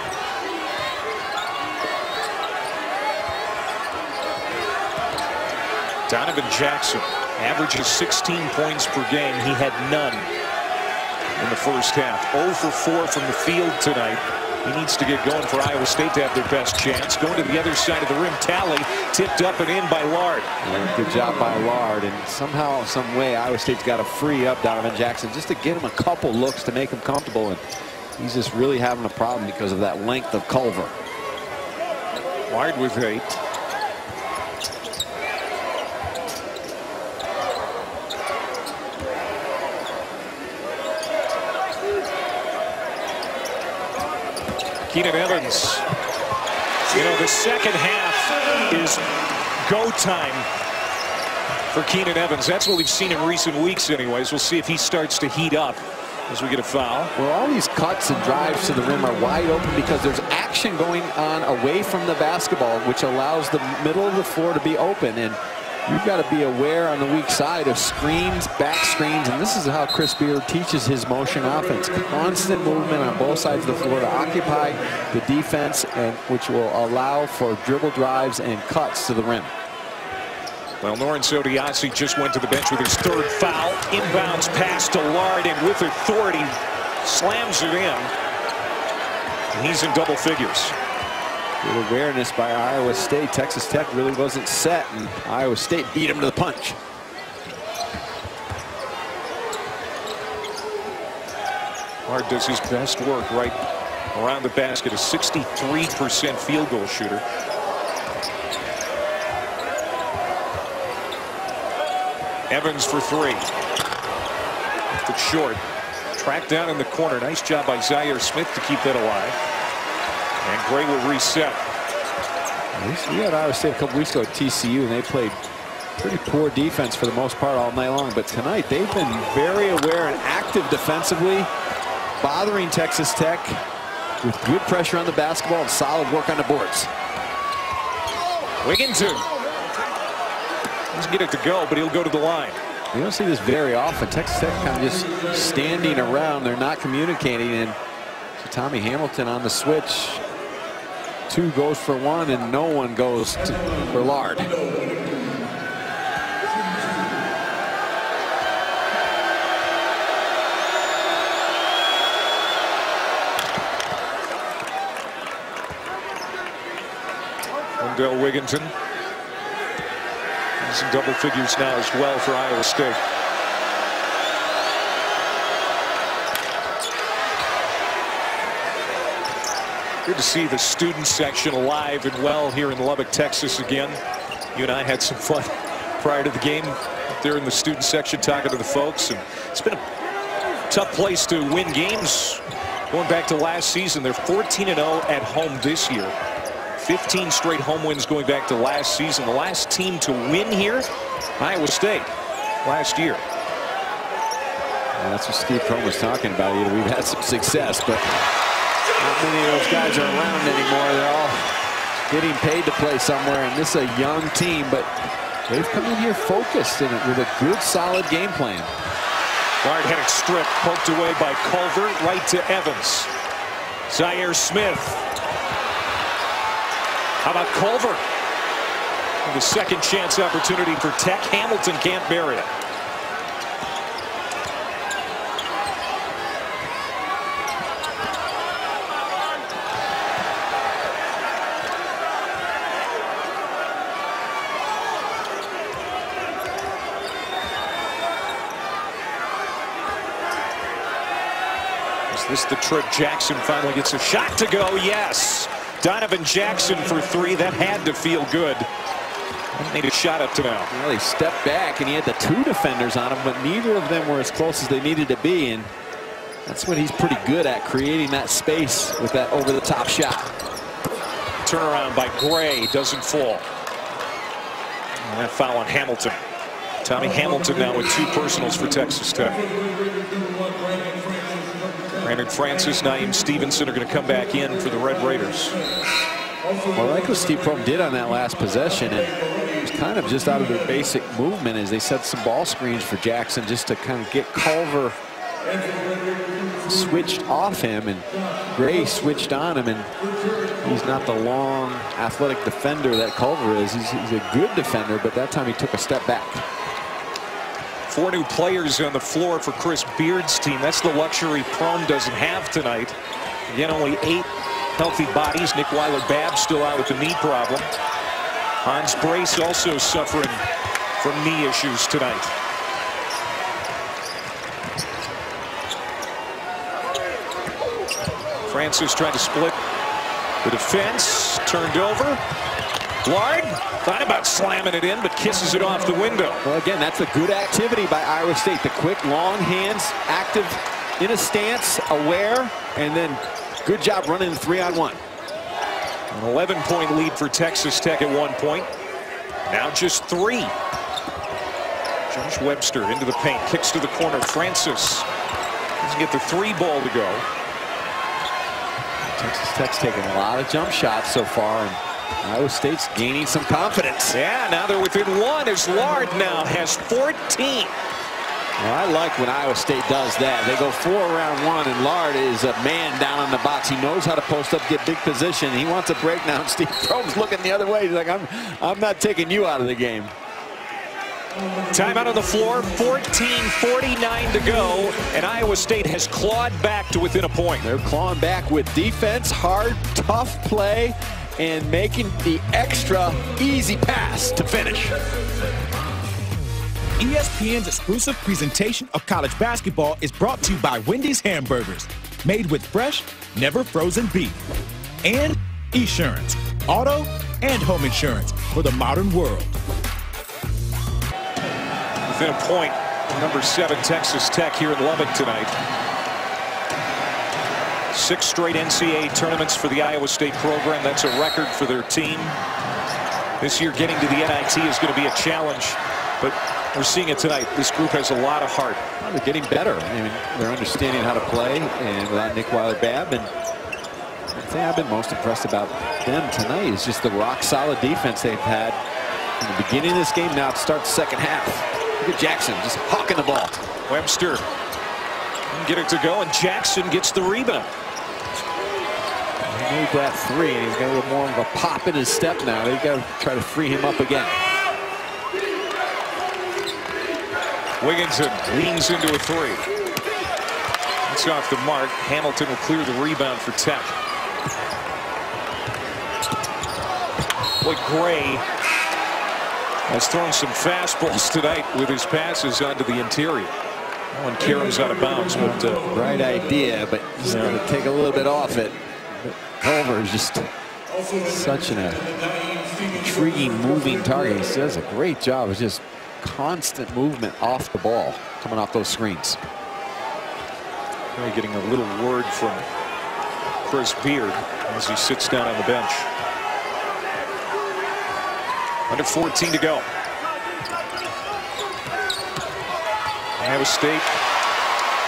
Donovan Jackson averages 16 points per game. He had none in the first half. 0 for 4 from the field tonight. He needs to get going for Iowa State to have their best chance. Going to the other side of the rim. Talley tipped up and in by Lard. Yeah, good job by Lard. And somehow, some way, Iowa State's got to free up Donovan Jackson just to get him a couple looks to make him comfortable. And he's just really having a problem because of that length of Culver. Lard with 8. Keenan Evans. You know, the second half is go time for Keenan Evans. That's what we've seen in recent weeks anyways. We'll see if he starts to heat up as we get a foul. Well, all these cuts and drives to the rim are wide open because there's action going on away from the basketball, which allows the middle of the floor to be open. And you've got to be aware on the weak side of screens, back screens, and this is how Chris Beard teaches his motion offense. Constant movement on both sides of the floor to occupy the defense, and which will allow for dribble drives and cuts to the rim. Well, Lawrence Odiasi just went to the bench with his 3rd foul. Inbounds pass to Lard, and with authority slams it in. And he's in double figures. Good awareness by Iowa State. Texas Tech really wasn't set, and Iowa State beat him to the punch. Lard does his best work right around the basket. A 63% field goal shooter. Evans for 3. Left it short. Tracked down in the corner. Nice job by Zaire Smith to keep that alive. And Gray will reset. We had Iowa State a couple weeks ago at TCU, and they played pretty poor defense for the most part all night long. But tonight, they've been very aware and active defensively, bothering Texas Tech with good pressure on the basketball and solid work on the boards. Wigginton doesn't get it to go, but he'll go to the line. You don't see this very often. Texas Tech kind of just standing around. They're not communicating. And so Tommy Hamilton on the switch. 2 goes for 1, and no one goes for Lard. Wendell Wigginton. He's in double figures now as well for Iowa State. Good to see the student section alive and well here in Lubbock, Texas again. You and I had some fun prior to the game up there in the student section talking to the folks. And it's been a tough place to win games going back to last season. They're 14-0 at home this year. 15 straight home wins going back to last season. The last team to win here, Iowa State, last year. Well, that's what Steve Cohn was talking about. We've had some success, but not many of those guys are around anymore. They're all getting paid to play somewhere, and this is a young team, but they've come in here focused in it with a good, solid game plan. Hard-headed strip poked away by Culver, right to Evans. Zaire Smith. How about Culver? And the second chance opportunity for Tech. Hamilton can't bury it. Is this the trip? Jackson finally gets a shot to go. Yes. Donovan Jackson for 3. That had to feel good. Made a shot up to now. Well, he stepped back and he had the 2 defenders on him, but neither of them were as close as they needed to be. And that's what he's pretty good at, creating that space with that over-the-top shot. Turnaround by Gray, doesn't fall. And that foul on Hamilton. Tommy Hamilton now with 2 personals for Texas Tech. Brandon Francis, Naeem Stevenson are going to come back in for the Red Raiders. Well, I like what Steve Prohm did on that last possession, and it was kind of just out of their basic movement as they set some ball screens for Jackson just to kind of get Culver switched off him, and Gray switched on him, and he's not the long athletic defender that Culver is. He's a good defender, but that time he took a step back. 4 new players on the floor for Chris Beard's team. That's the luxury Prohm doesn't have tonight. Again, only 8 healthy bodies. Nick Weiler-Babb still out with the knee problem. Hans Brace also suffering from knee issues tonight. Francis trying to split the defense. Turned over. Lard thought about slamming it in, but kisses it off the window. Well, again, that's a good activity by Iowa State. The quick, long hands, active in a stance, aware, and then good job running the 3-on-1. An 11-point lead for Texas Tech at one point. Now just 3. Josh Webster into the paint, kicks to the corner. Francis doesn't get the 3 ball to go. Texas Tech's taken a lot of jump shots so far, and Iowa State's gaining some confidence. Yeah, now they're within 1 as Lard now has 14. Well, I like when Iowa State does that. They go 4 around 1, and Lard is a man down on the box. He knows how to post up, get big position. He wants a break now. Steve Prohm's looking the other way. He's like, I'm not taking you out of the game. Timeout on the floor, 14:49 to go, and Iowa State has clawed back to within a point. They're clawing back with defense, hard, tough play, and making the extra easy pass to finish. ESPN's exclusive presentation of college basketball is brought to you by Wendy's Hamburgers, made with fresh, never frozen beef. And Esurance, auto and home insurance for the modern world. Within a point, number 7 Texas Tech here in Lubbock tonight. 6 straight NCAA tournaments for the Iowa State program. That's a record for their team. This year getting to the NIT is going to be a challenge, but we're seeing it tonight. This group has a lot of heart. Well, they're getting better. I mean, they're understanding how to play, and without Nick Weiler-Babb. And the thing I've been most impressed about them tonight is just the rock-solid defense they've had in the beginning of this game. Now it starts second half. Look at Jackson just hawking the ball. Webster can get it to go, and Jackson gets the rebound. He made that 3, and he's got a little more of a pop in his step now. They've got to try to free him up again. Wigginton leans into a 3. It's off the mark. Hamilton will clear the rebound for Tech. Boy, Gray has thrown some fastballs tonight with his passes onto the interior. Oh, and Karam's out of bounds. But, right idea, but he's going to take a little bit off it. But Culver is just such an intriguing moving target. He does a great job of just constant movement off the ball, coming off those screens. Really getting a little word from Chris Beard as he sits down on the bench. Under 14 to go. Iowa State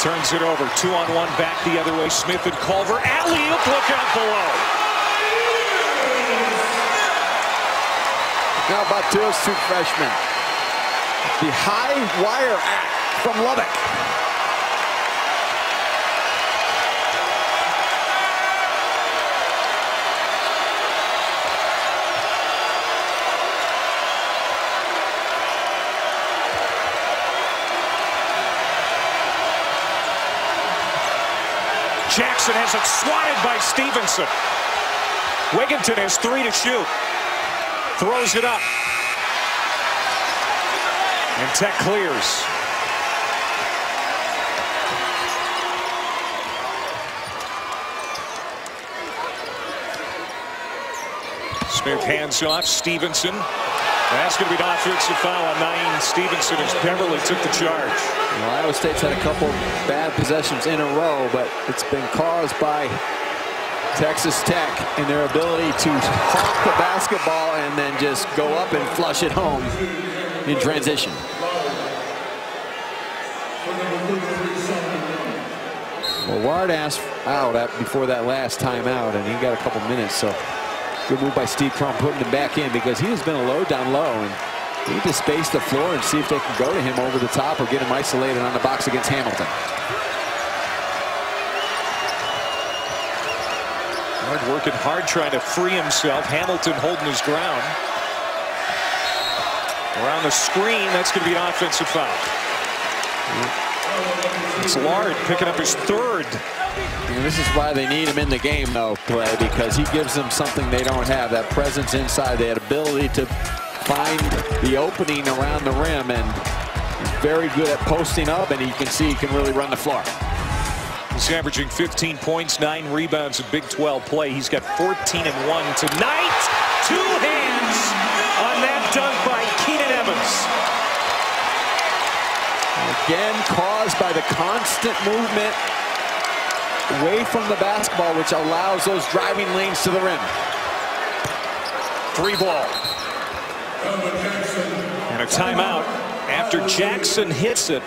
turns it over. 2-on-1 back the other way. Smith and Culver. Alley-oop, look out below. How about those 2 freshmen? The high wire act from Lubbock. Jackson has it swatted by Stevenson. Wigginton has 3 to shoot. Throws it up. And Tech clears. Smith hands off. Stevenson. That's going to be an offensive foul on 9 Stevenson as Beverly took the charge. Well, Iowa State's had a couple bad possessions in a row, but it's been caused by Texas Tech and their ability to hawk the basketball and then just go up and flush it home in transition. Well, Ward asked out before that last timeout, and he got a couple minutes, so good move by Steve Crum putting him back in because he has been a low down low, and they need to space the floor and see if they can go to him over the top or get him isolated on the box against Hamilton. Ward working hard, trying to free himself. Hamilton holding his ground. Around the screen, that's going to be an offensive foul. It's Lard picking up his 3rd. And this is why they need him in the game, though, Clay, because he gives them something they don't have, that presence inside, that ability to find the opening around the rim, and he's very good at posting up, and you can see he can really run the floor. He's averaging 15 points, 9 rebounds in Big 12 play. He's got 14 and 1 tonight. 2 hands on that dunk by Keenan Evans. Again, caused by the constant movement away from the basketball, which allows those driving lanes to the rim. 3 ball. And a timeout after Jackson hits it.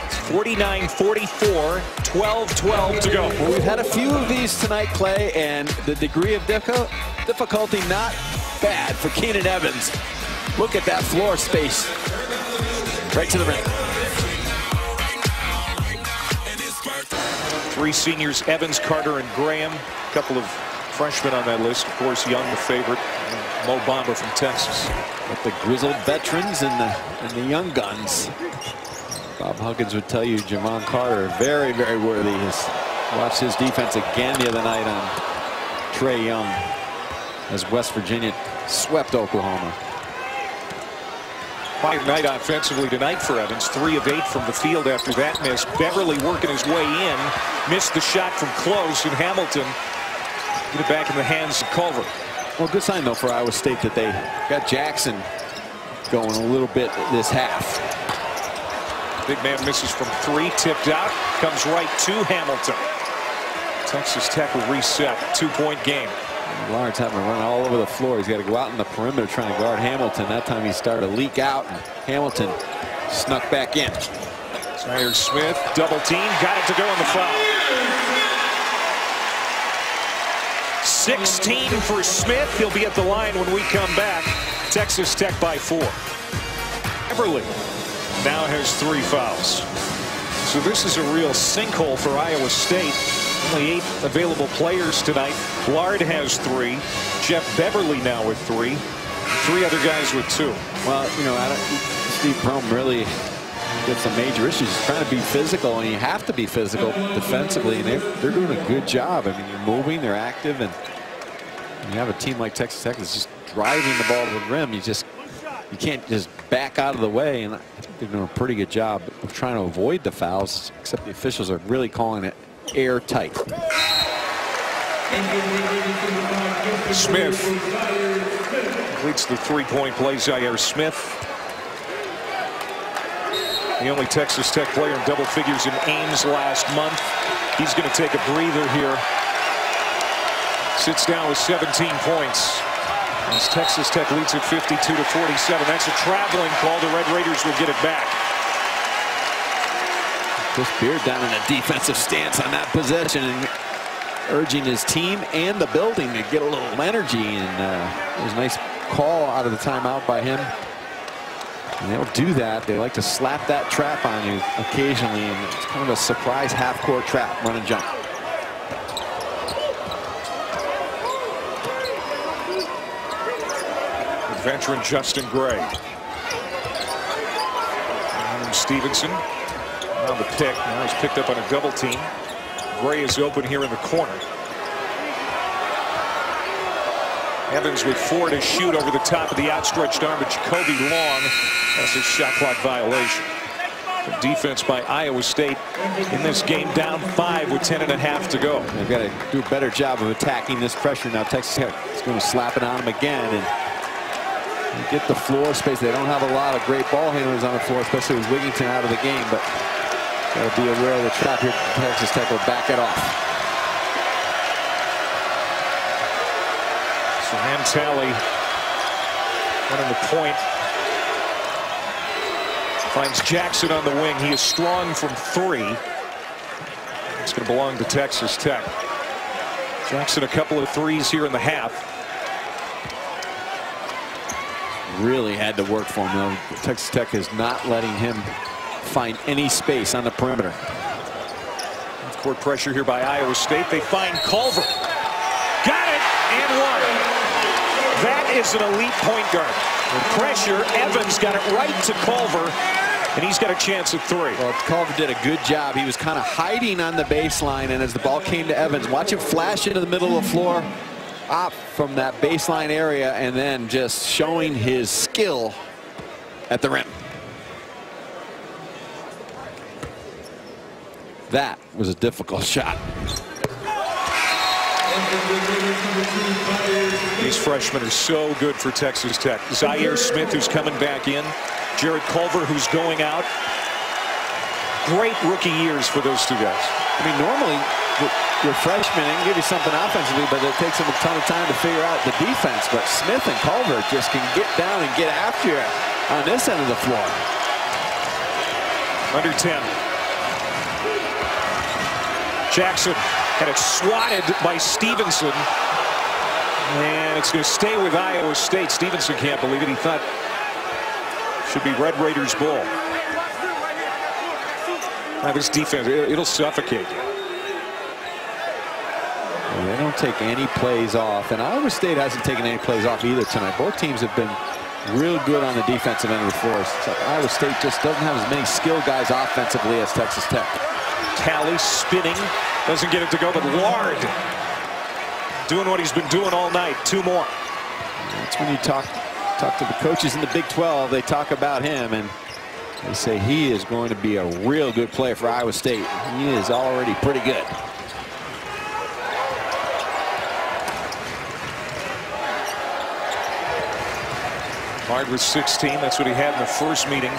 It's 49-44, 12-12 to go. Well, we've had a few of these tonight, Clay, and the degree of difficulty not bad for Keenan Evans. Look at that floor space. Right to the rim. 3 seniors, Evans, Carter, and Graham. A couple of freshmen on that list. Of course, Young, the favorite. And Mo Bamba from Texas. With the grizzled veterans and the young guns. Bob Huggins would tell you Javon Carter, very, very worthy. Watched his defense again the other night on Trae Young as West Virginia swept Oklahoma. Quiet night offensively tonight for Evans. 3 of 8 from the field after that miss. Beverly working his way in. Missed the shot from close, and Hamilton get it back in the hands of Culver. Well, good sign, though, for Iowa State that they got Jackson going a little bit this half. Big man misses from 3, tipped out. Comes right to Hamilton. Texas Tech will reset. 2-point game. Lawrence having to run all over the floor. He's got to go out in the perimeter trying to guard Hamilton. That time he started to leak out, and Hamilton snuck back in. Tyler Smith, double team, got it to go on the foul. 16 for Smith. He'll be at the line when we come back. Texas Tech by 4. Beverly now has 3 fouls. So this is a real sinkhole for Iowa State. Only 8 available players tonight. Lard has 3. Jeff Beverly now with 3. 3 other guys with 2. Well, you know, Steve Crum really gets some major issues. He's trying to be physical, and you have to be physical defensively, and they're doing a good job. I mean, you're moving, they're active, and you have a team like Texas Tech that's just driving the ball to the rim. You can't just back out of the way, and I think they're doing a pretty good job of trying to avoid the fouls, except the officials are really calling it airtight. Smith completes the 3-point play. Zaire Smith, the only Texas Tech player in double figures in Ames last month. He's going to take a breather here. Sits down with 17 points. As Texas Tech leads at 52-47. That's a traveling call. The Red Raiders will get it back. Chris Beard down in a defensive stance on that possession, and urging his team and the building to get a little energy. And it was a nice call out of the timeout by him. And they'll do that. They like to slap that trap on you occasionally, and it's kind of a surprise half-court trap, run and jump. Veteran Justin Gray. And Stevenson on the pick. Now he's picked up on a double team. Gray is open here in the corner. Evans with 4 to shoot over the top of the outstretched arm of Jacoby Long. That's a shot clock violation. defense by Iowa State in this game, down 5 with 10.5 to go. They've got to do a better job of attacking this pressure now. Texas Tech is going to slap it on them again and get the floor space. They don't have a lot of great ball handlers on the floor, especially with Wigginton out of the game, but got to be aware of the trap here. Texas Tech will back it off. Zoran Talley running the point. Finds Jackson on the wing. He is strong from 3. It's going to belong to Texas Tech. Jackson a couple of threes here in the half. Really had to work for him, though. Texas Tech is not letting him find any space on the perimeter. Court pressure here by Iowa State. They find Culver. Got it and one. That is an elite point guard. The pressure, Evans got it right to Culver, and he's got a chance at 3. Well, Culver did a good job. He was kind of hiding on the baseline, and as the ball came to Evans, watch him flash into the middle of the floor, up from that baseline area, and then just showing his skill at the rim. That was a difficult shot. These freshmen are so good for Texas Tech. Zaire Smith, who's coming back in. Jared Culver, who's going out. Great rookie years for those 2 guys. I mean, normally your freshmen can give you something offensively, but it takes them a ton of time to figure out the defense. But Smith and Culver just can get down and get after you on this end of the floor. Under 10. Jackson had it swatted by Stevenson. And it's going to stay with Iowa State. Stevenson can't believe it. He thought it should be Red Raiders ball. Now this defense, it'll suffocate you. Well, they don't take any plays off. And Iowa State hasn't taken any plays off either tonight. Both teams have been real good on the defensive end of the floor. So Iowa State just doesn't have as many skilled guys offensively as Texas Tech. Talley spinning, doesn't get it to go, but Lard doing what he's been doing all night. 2 more. That's when you talk to the coaches in the Big 12. They talk about him, and they say he is going to be a real good player for Iowa State. He is already pretty good. Lard was 16. That's what he had in the first meeting.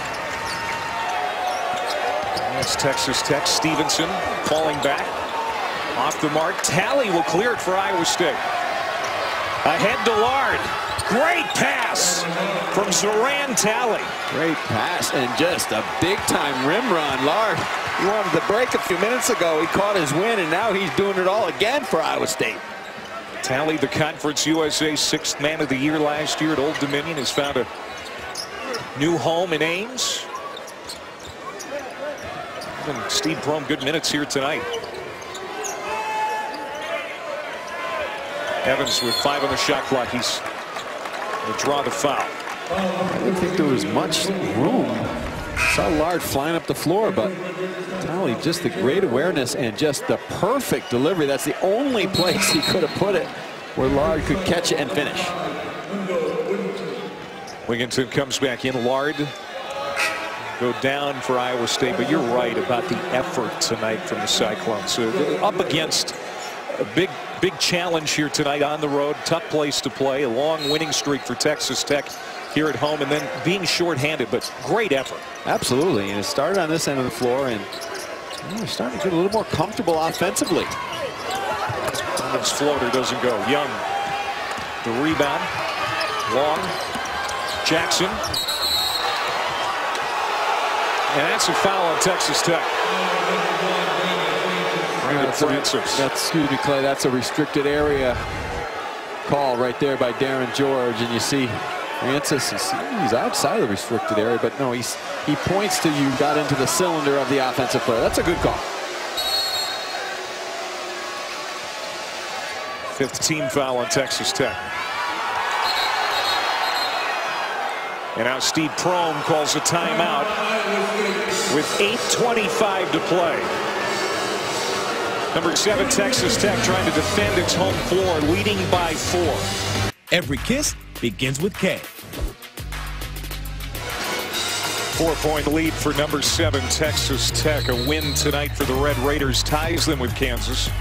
That's Texas Tech. Stevenson falling back. Off the mark. Talley will clear it for Iowa State. Ahead to Lard. Great pass from Zoran Talley. Great pass and just a big-time rim run. Lard, he wanted to break a few minutes ago. He caught his win, and now he's doing it all again for Iowa State. Talley, the Conference USA 6th Man of the Year last year at Old Dominion, has found a new home in Ames. And Steve Prohm, good minutes here tonight. Evans with 5 on the shot clock. He's going to draw the foul. I didn't think there was much room. Saw Lard flying up the floor, but Talley, just the great awareness and just the perfect delivery. That's the only place he could have put it where Lard could catch it and finish. Wigginton comes back in. Lard go down for Iowa State, but you're right about the effort tonight from the Cyclones. So up against a big challenge here tonight on the road. Tough place to play. A long winning streak for Texas Tech here at home, and then being shorthanded, but great effort. Absolutely, and it started on this end of the floor, and they're starting to get a little more comfortable offensively. Evans' floater doesn't go. Young, the rebound. Long. Jackson. And that's a foul on Texas Tech. Excuse me, Clay. That's a restricted area call right there by Darren George, and you see Francis he's outside of the restricted area, but no, he points to you got into the cylinder of the offensive player. That's a good call. 5th team foul on Texas Tech. And now Steve Prohm calls a timeout with 8:25 to play. Number 7 Texas Tech trying to defend its home floor, leading by 4. Every kiss begins with K. 4-point lead for number 7 Texas Tech. A win tonight for the Red Raiders ties them with Kansas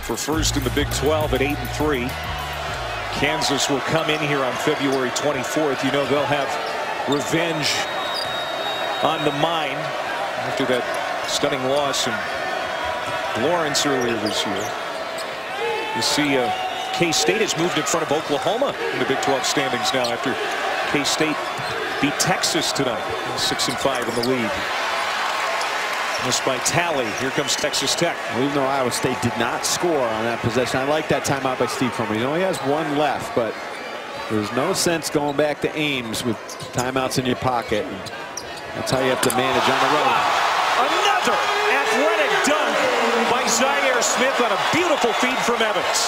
for first in the Big 12 at 8-3. Kansas will come in here on February 24th. You know they'll have revenge on the mind after that stunning loss in Lawrence earlier this year. You see K-State has moved in front of Oklahoma in the Big 12 standings now after K-State beat Texas tonight. 6-5 in the league. Missed by Talley. Here comes Texas Tech. Well, even though Iowa State did not score on that possession, I like that timeout by Steve Prohm. He only has one left, but there's no sense going back to Ames with timeouts in your pocket. That's how you have to manage on the road. Another athletic dunk by Zaire Smith on a beautiful feed from Evans.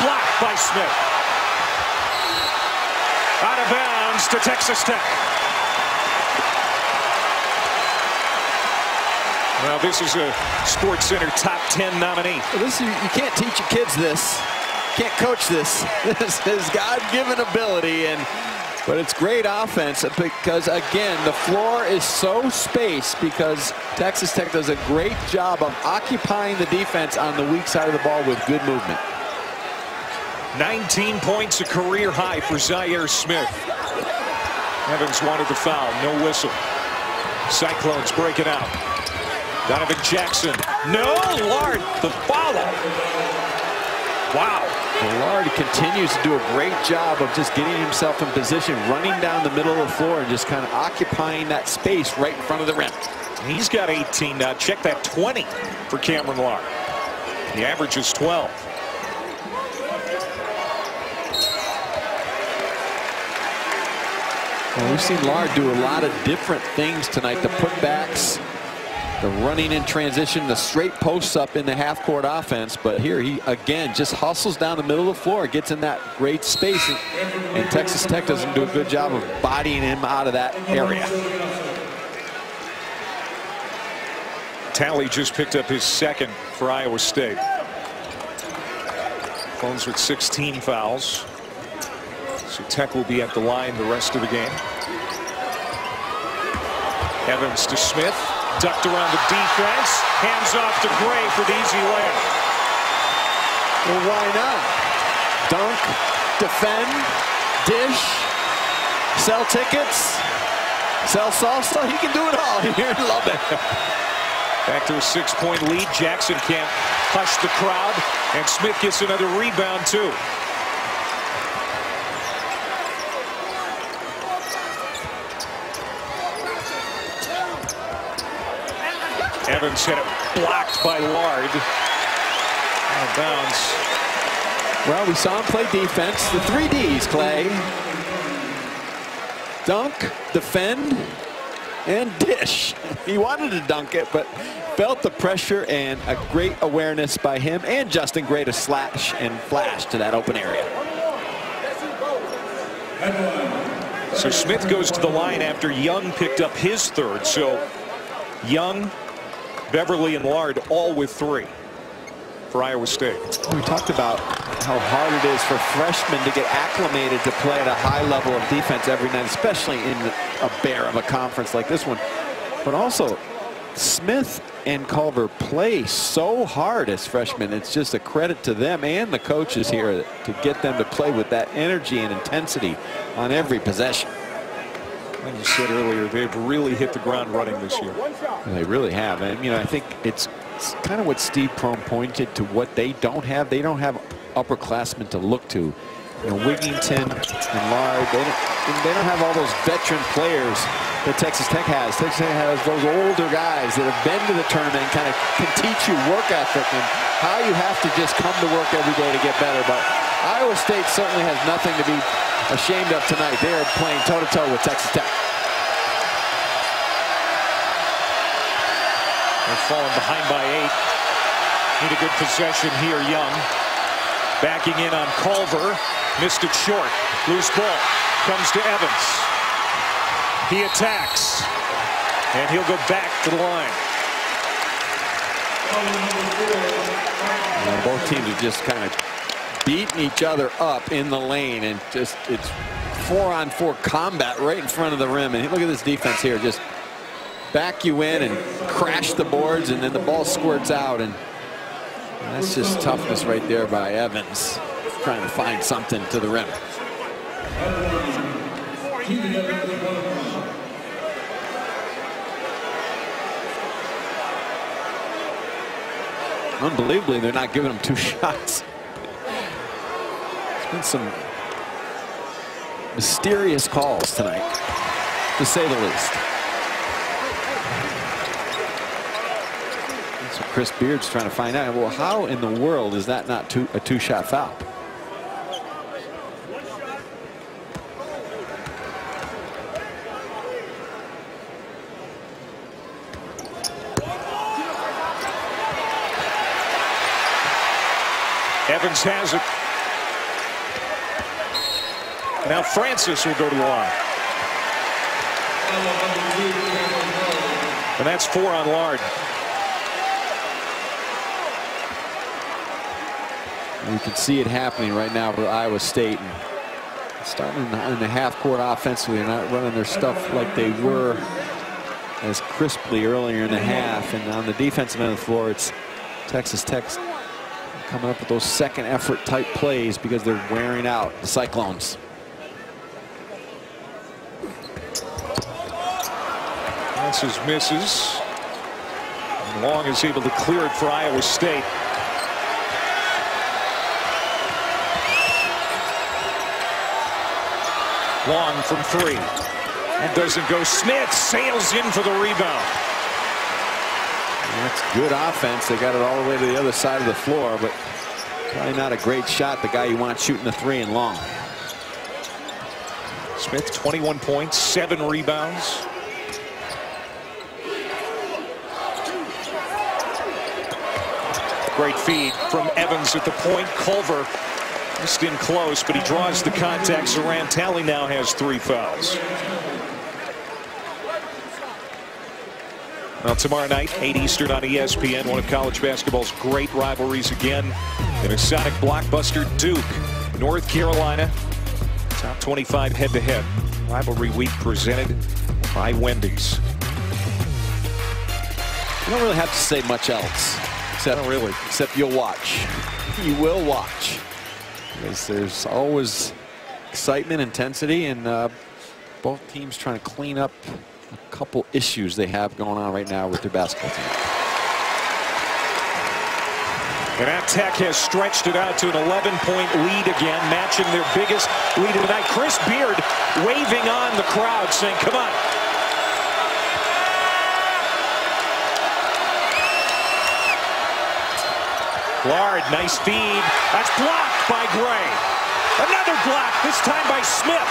Blocked by Smith. Out of bounds to Texas Tech. Well, this is a SportsCenter top 10 nominee. Well, you can't teach your kids this. Can't coach this. This is God-given ability, but it's great offense because, again, the floor is so spaced because Texas Tech does a great job of occupying the defense on the weak side of the ball with good movement. 19 points, a career high for Zaire Smith. Evans wanted the foul, no whistle. Cyclones breaking out. Donovan Jackson. No, Lard, the follow. Wow. Lard continues to do a great job of just getting himself in position, running down the middle of the floor and just kind of occupying that space right in front of the rim. He's got 18 now. Check that, 20 for Cameron Lard. The average is 12. Well, we've seen Lard do a lot of different things tonight. The putbacks, the running in transition, the straight posts up in the half-court offense. But here he, again, just hustles down the middle of the floor, gets in that great space. And Texas Tech doesn't do a good job of bodying him out of that area. Talley just picked up his second for Iowa State. Phones with 16 fouls. So Tech will be at the line the rest of the game. Evans to Smith. Ducked around the defense. Hands off to Gray for the easy layup. Well, why not? Dunk, defend, dish, sell tickets, sell salsa. He can do it all here. Love it. Back to a 6-point lead. Jackson can't hush the crowd. And Smith gets another rebound, too. Evans had it blocked by Lard. Out of bounds. Well, we saw him play defense. The 3 Ds, Clay. Dunk, defend, and dish. He wanted to dunk it, but felt the pressure, and a great awareness by him and Justin Gray to slash and flash to that open area. So Smith goes to the line after Young picked up his third. So Young, Beverly, and Lard all with 3 for Iowa State. We talked about how hard it is for freshmen to get acclimated to play at a high level of defense every night, especially in a bear of a conference like this one. But also, Smith and Culver play so hard as freshmen. It's just a credit to them and the coaches here to get them to play with that energy and intensity on every possession. Like you said earlier, they've really hit the ground running this year. They really have. And, you know, I think it's kind of what Steve Prohm pointed to what they don't have. They don't have upperclassmen to look to. You know, Wigington and Lard, they don't have all those veteran players that Texas Tech has. Texas Tech has those older guys that have been to the tournament and kind of can teach you work ethic and how you have to just come to work every day to get better. But Iowa State certainly has nothing to be ashamed of tonight. They are playing toe-to-toe with Texas Tech. They're falling behind by 8. Need a good possession here, Young. Backing in on Culver. Missed it short. Loose ball. Comes to Evans. He attacks. And he'll go back to the line. Both teams are just kind of beating each other up in the lane, and just it's 4-on-4 combat right in front of the rim. And look at this defense here, just back you in and crash the boards, and then the ball squirts out, and that's just toughness right there by Evans, trying to find something to the rim. Unbelievably, they're not giving him 2 shots. There's been some mysterious calls tonight, to say the least. That's what Chris Beard's trying to find out. Well, how in the world is that not a 2-shot foul? Evans has it. Now Francis will go to the line. And that's 4 on Lard. You can see it happening right now for Iowa State. And starting in the half-court offensively, they're not running their stuff like they were as crisply earlier in the half. And on the defensive end of the floor, it's Texas Tech coming up with those second effort type plays because they're wearing out the Cyclones. Francis misses. Long is able to clear it for Iowa State. Long from 3. And doesn't go. Smith sails in for the rebound. That's good offense. They got it all the way to the other side of the floor, but probably not a great shot. The guy you want shooting the 3 and Long. Smith 21 points, 7 rebounds. Great feed from Evans at the point. Culver just in close, but he draws the contact. Zoran Talley now has 3 fouls. Well, tomorrow night, 8 Eastern on ESPN, one of college basketball's great rivalries again. In a Sonic blockbuster, Duke, North Carolina, top 25 head-to-head. Rivalry week presented by Wendy's. You don't really have to say much else. Except you'll watch. You will watch. Because there's always excitement, intensity, and both teams trying to clean up a couple issues they have going on right now with their basketball team. And that Tech has stretched it out to an 11-point lead again, matching their biggest lead of the night. Chris Beard waving on the crowd, saying, come on. Lard, nice feed. That's blocked by Gray. Another block, this time by Smith.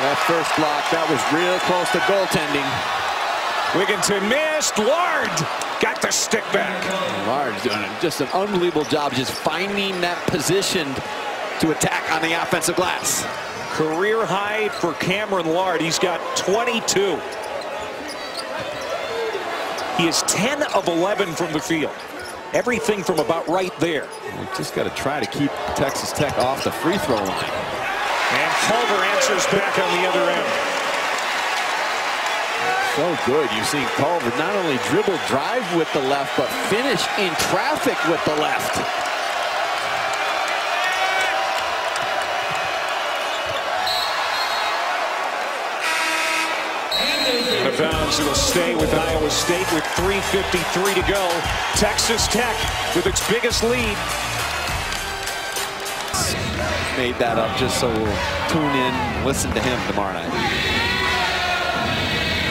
That first block, that was real close to goaltending. Wigginton missed. Lard got the stick back. Lard's doing just an unbelievable job just finding that position to attack on the offensive glass. Career high for Cameron Lard. He's got 22. He is 10 of 11 from the field. Everything from about right there. We just got to try to keep Texas Tech off the free throw line. And Culver answers back on the other end. So good. You've seen Culver not only dribble drive with the left, but finish in traffic with the left. Out of bounds, it'll stay with Iowa State with 3:53 to go. Texas Tech with its biggest lead. Made that up just so we'll tune in and listen to him tomorrow night.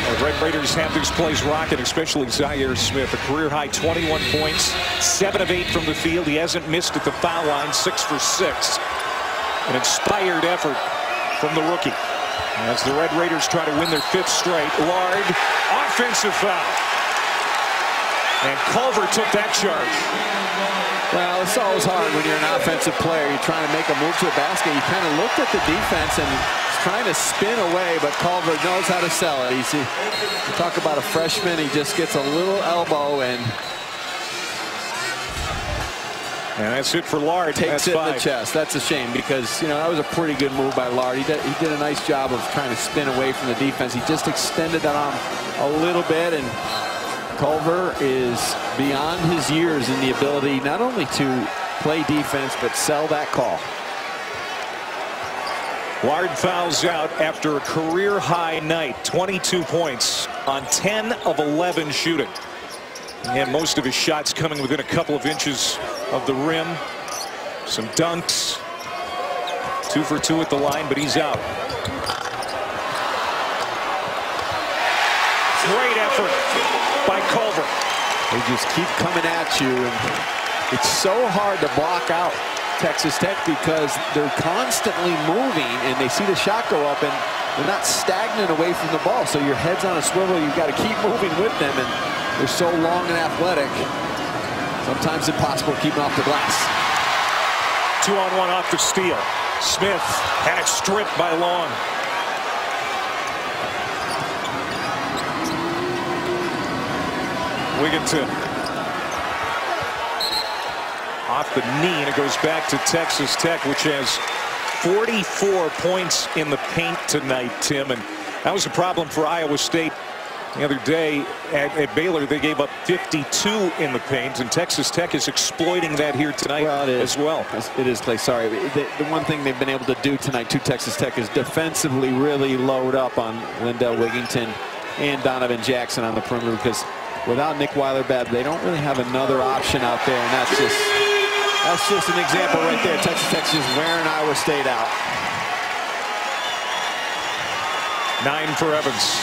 The Red Raiders have these plays rocking, especially Zaire Smith. A career-high 21 points, 7 of 8 from the field. He hasn't missed at the foul line, 6 for 6. An inspired effort from the rookie. As the Red Raiders try to win their 5th straight. Lard, offensive foul. And Culver took that charge. Well, it's always hard when you're an offensive player. You're trying to make a move to the basket. You kind of looked at the defense and trying to spin away, but Culver knows how to sell it. You talk about a freshman, he just gets a little elbow and And that's it for Lard. Takes it in the 5. chest. That's a shame because, you know, that was a pretty good move by Lard. He did a nice job of trying to spin away from the defense. He just extended that arm a little bit, and Culver is beyond his years in the ability not only to play defense but sell that call. Lard fouls out after a career-high night. 22 points on 10 of 11 shooting. And most of his shots coming within a couple of inches of the rim. Some dunks. 2 for 2 at the line, but he's out. Great effort by Culver. They just keep coming at you, and it's so hard to block out Texas Tech because they're constantly moving, and they see the shot go up, and they're not stagnant away from the ball. So your head's on a swivel. You've got to keep moving with them, and they're so long and athletic. Sometimes impossible to keep them off the glass. 2-on-1 off the steal. Smith had it stripped by Long. Wigginton off the knee, and it goes back to Texas Tech, which has 44 points in the paint tonight, Tim. And that was a problem for Iowa State the other day at Baylor. They gave up 52 in the paint, and Texas Tech is exploiting that here tonight as well. It is, Clay. Sorry. The one thing they've been able to do tonight to Texas Tech is defensively really load up on Lindell Wigginton and Donovan Jackson on the perimeter, because without Nick Weiler-Babb, they don't really have another option out there, and that's just an example right there. Texas Tech is wearing Iowa State out. 9 for Evans.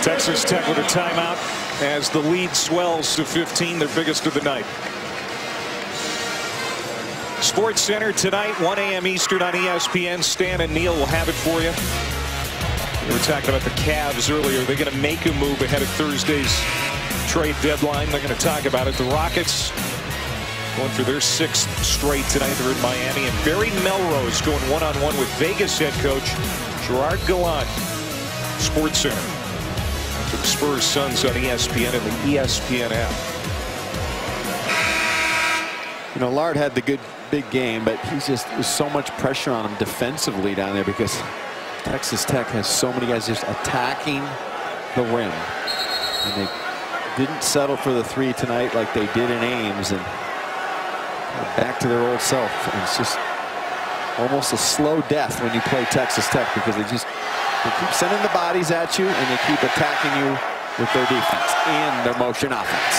Texas Tech with a timeout as the lead swells to 15, their biggest of the night. Sports Center tonight, 1 a.m. Eastern on ESPN. Stan and Neil will have it for you. We were talking about the Cavs earlier. They're going to make a move ahead of Thursday's trade deadline. They're going to talk about it. The Rockets going for their 6th straight tonight. They're in Miami. And Barry Melrose going one-on-one with Vegas head coach Gerard Gallant. Sports Center. For the Spurs Suns on ESPN and the ESPN app. You know, Lard had the good big game, but there's so much pressure on him defensively down there because Texas Tech has so many guys just attacking the rim. And they didn't settle for the 3 tonight like they did in Ames, and they're back to their old self. And it's just almost a slow death when you play Texas Tech because they keep sending the bodies at you, and they keep attacking you with their defense and their motion offense.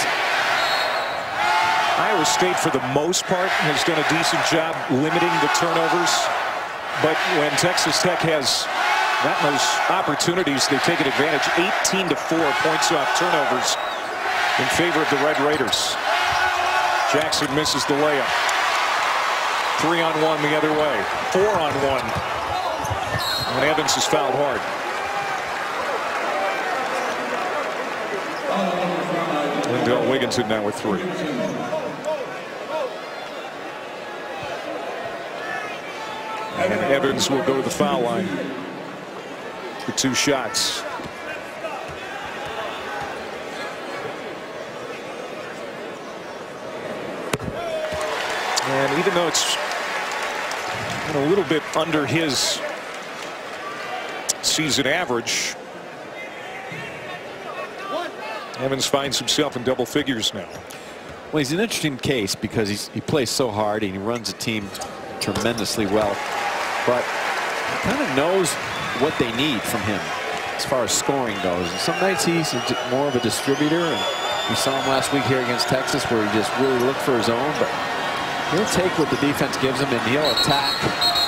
Iowa State, for the most part, has done a decent job limiting the turnovers. But when Texas Tech has gotten those opportunities, they've taken advantage. 18-4 points off turnovers in favor of the Red Raiders. Jackson misses the layup. 3-on-1 the other way. 4-on-1. And Evans is fouled hard. Lindell Wigginton now with 3. And Evans will go to the foul line for 2 shots. And even though it's a little bit under his season average, Evans finds himself in double figures now. Well, he's an interesting case because he plays so hard and he runs a team tremendously well, but he kind of knows what they need from him as far as scoring goes. And some nights he's more of a distributor, and we saw him last week here against Texas where he just really looked for his own, but he'll take what the defense gives him and he'll attack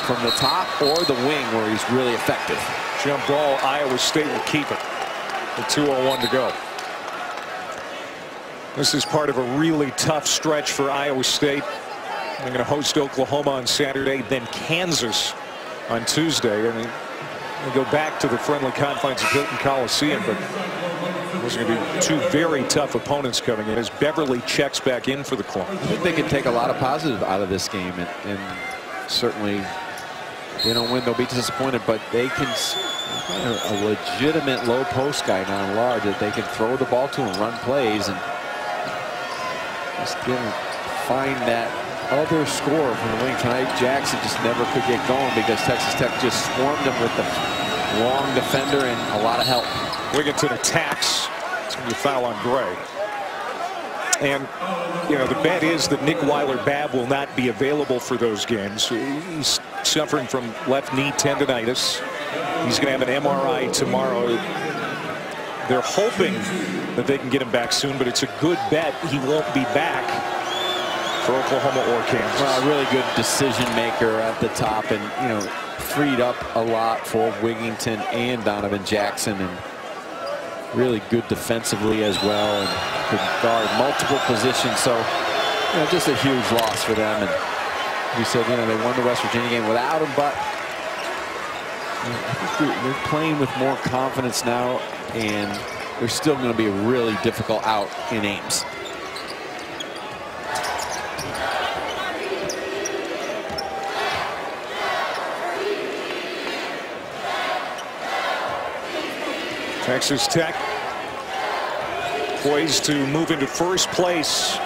from the top or the wing where he's really effective. Jump ball, Iowa State will keep it. With 2:01 to go. This is part of a really tough stretch for Iowa State. They're going to host Oklahoma on Saturday, then Kansas on Tuesday. And they go back to the friendly confines of Hilton Coliseum, but those are going to be 2 very tough opponents coming in as Beverly checks back in for the club. I think they can take a lot of positive out of this game, and certainly if they don't win, they'll be disappointed, but they can a legitimate low post guy now in Lard that they can throw the ball to and run plays, and Just didn't find that other score from the wing tonight. Jackson just never could get going because Texas Tech just swarmed him with the long defender and a lot of help. Wigginton attacks. It's going to be a foul on Gray. And, you know, the bet is that Nick Weiler-Babb will not be available for those games. He's suffering from left knee tendonitis. He's going to have an MRI tomorrow. They're hoping that they can get him back soon, but it's a good bet he won't be back for Oklahoma or Kansas. Well, a really good decision maker at the top, and, you know, freed up a lot for Wigginton and Donovan Jackson, and really good defensively as well, and could guard multiple positions. So, you know, just a huge loss for them. And we said, you know, they won the West Virginia game without him, but you know, I think they're playing with more confidence now, and they're still going to be a really difficult out in Ames. Texas Tech poised to move into first place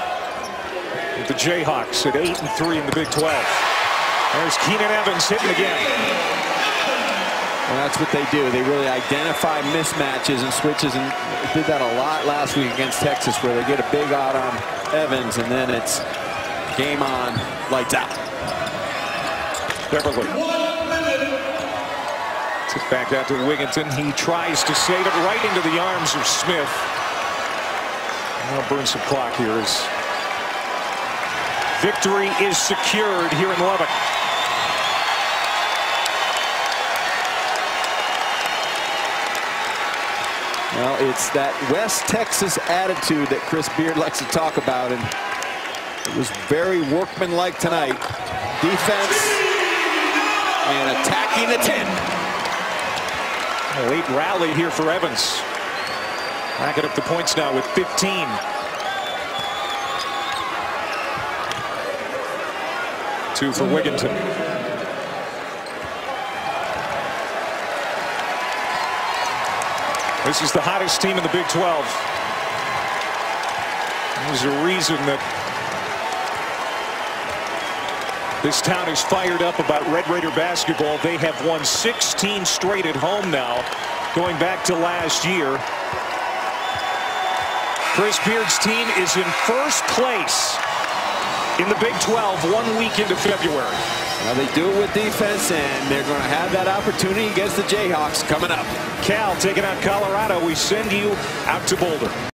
with the Jayhawks at 8-3 in the Big 12. There's Keenan Evans hitting again. Well, that's what they do. They really identify mismatches and switches, and did that a lot last week against Texas, where they get a big out on Evans, and then it's game on, lights out. Beverly. Tip back out to Wigginton. He tries to save it right into the arms of Smith. I'll burn some clock here as victory is secured here in Lubbock. Well, it's that West Texas attitude that Chris Beard likes to talk about, and it was very workmanlike tonight. Defense and attacking the 10. A late rally here for Evans. Back it up the points now with 15. Two for Wigginton. This is the hottest team in the Big 12. There's a reason that this town is fired up about Red Raider basketball. They have won 16 straight at home now, going back to last year. Chris Beard's team is in first place in the Big 12 1 week into February. Well, they do it with defense, and they're going to have that opportunity against the Jayhawks coming up. Cal taking out Colorado. We send you out to Boulder.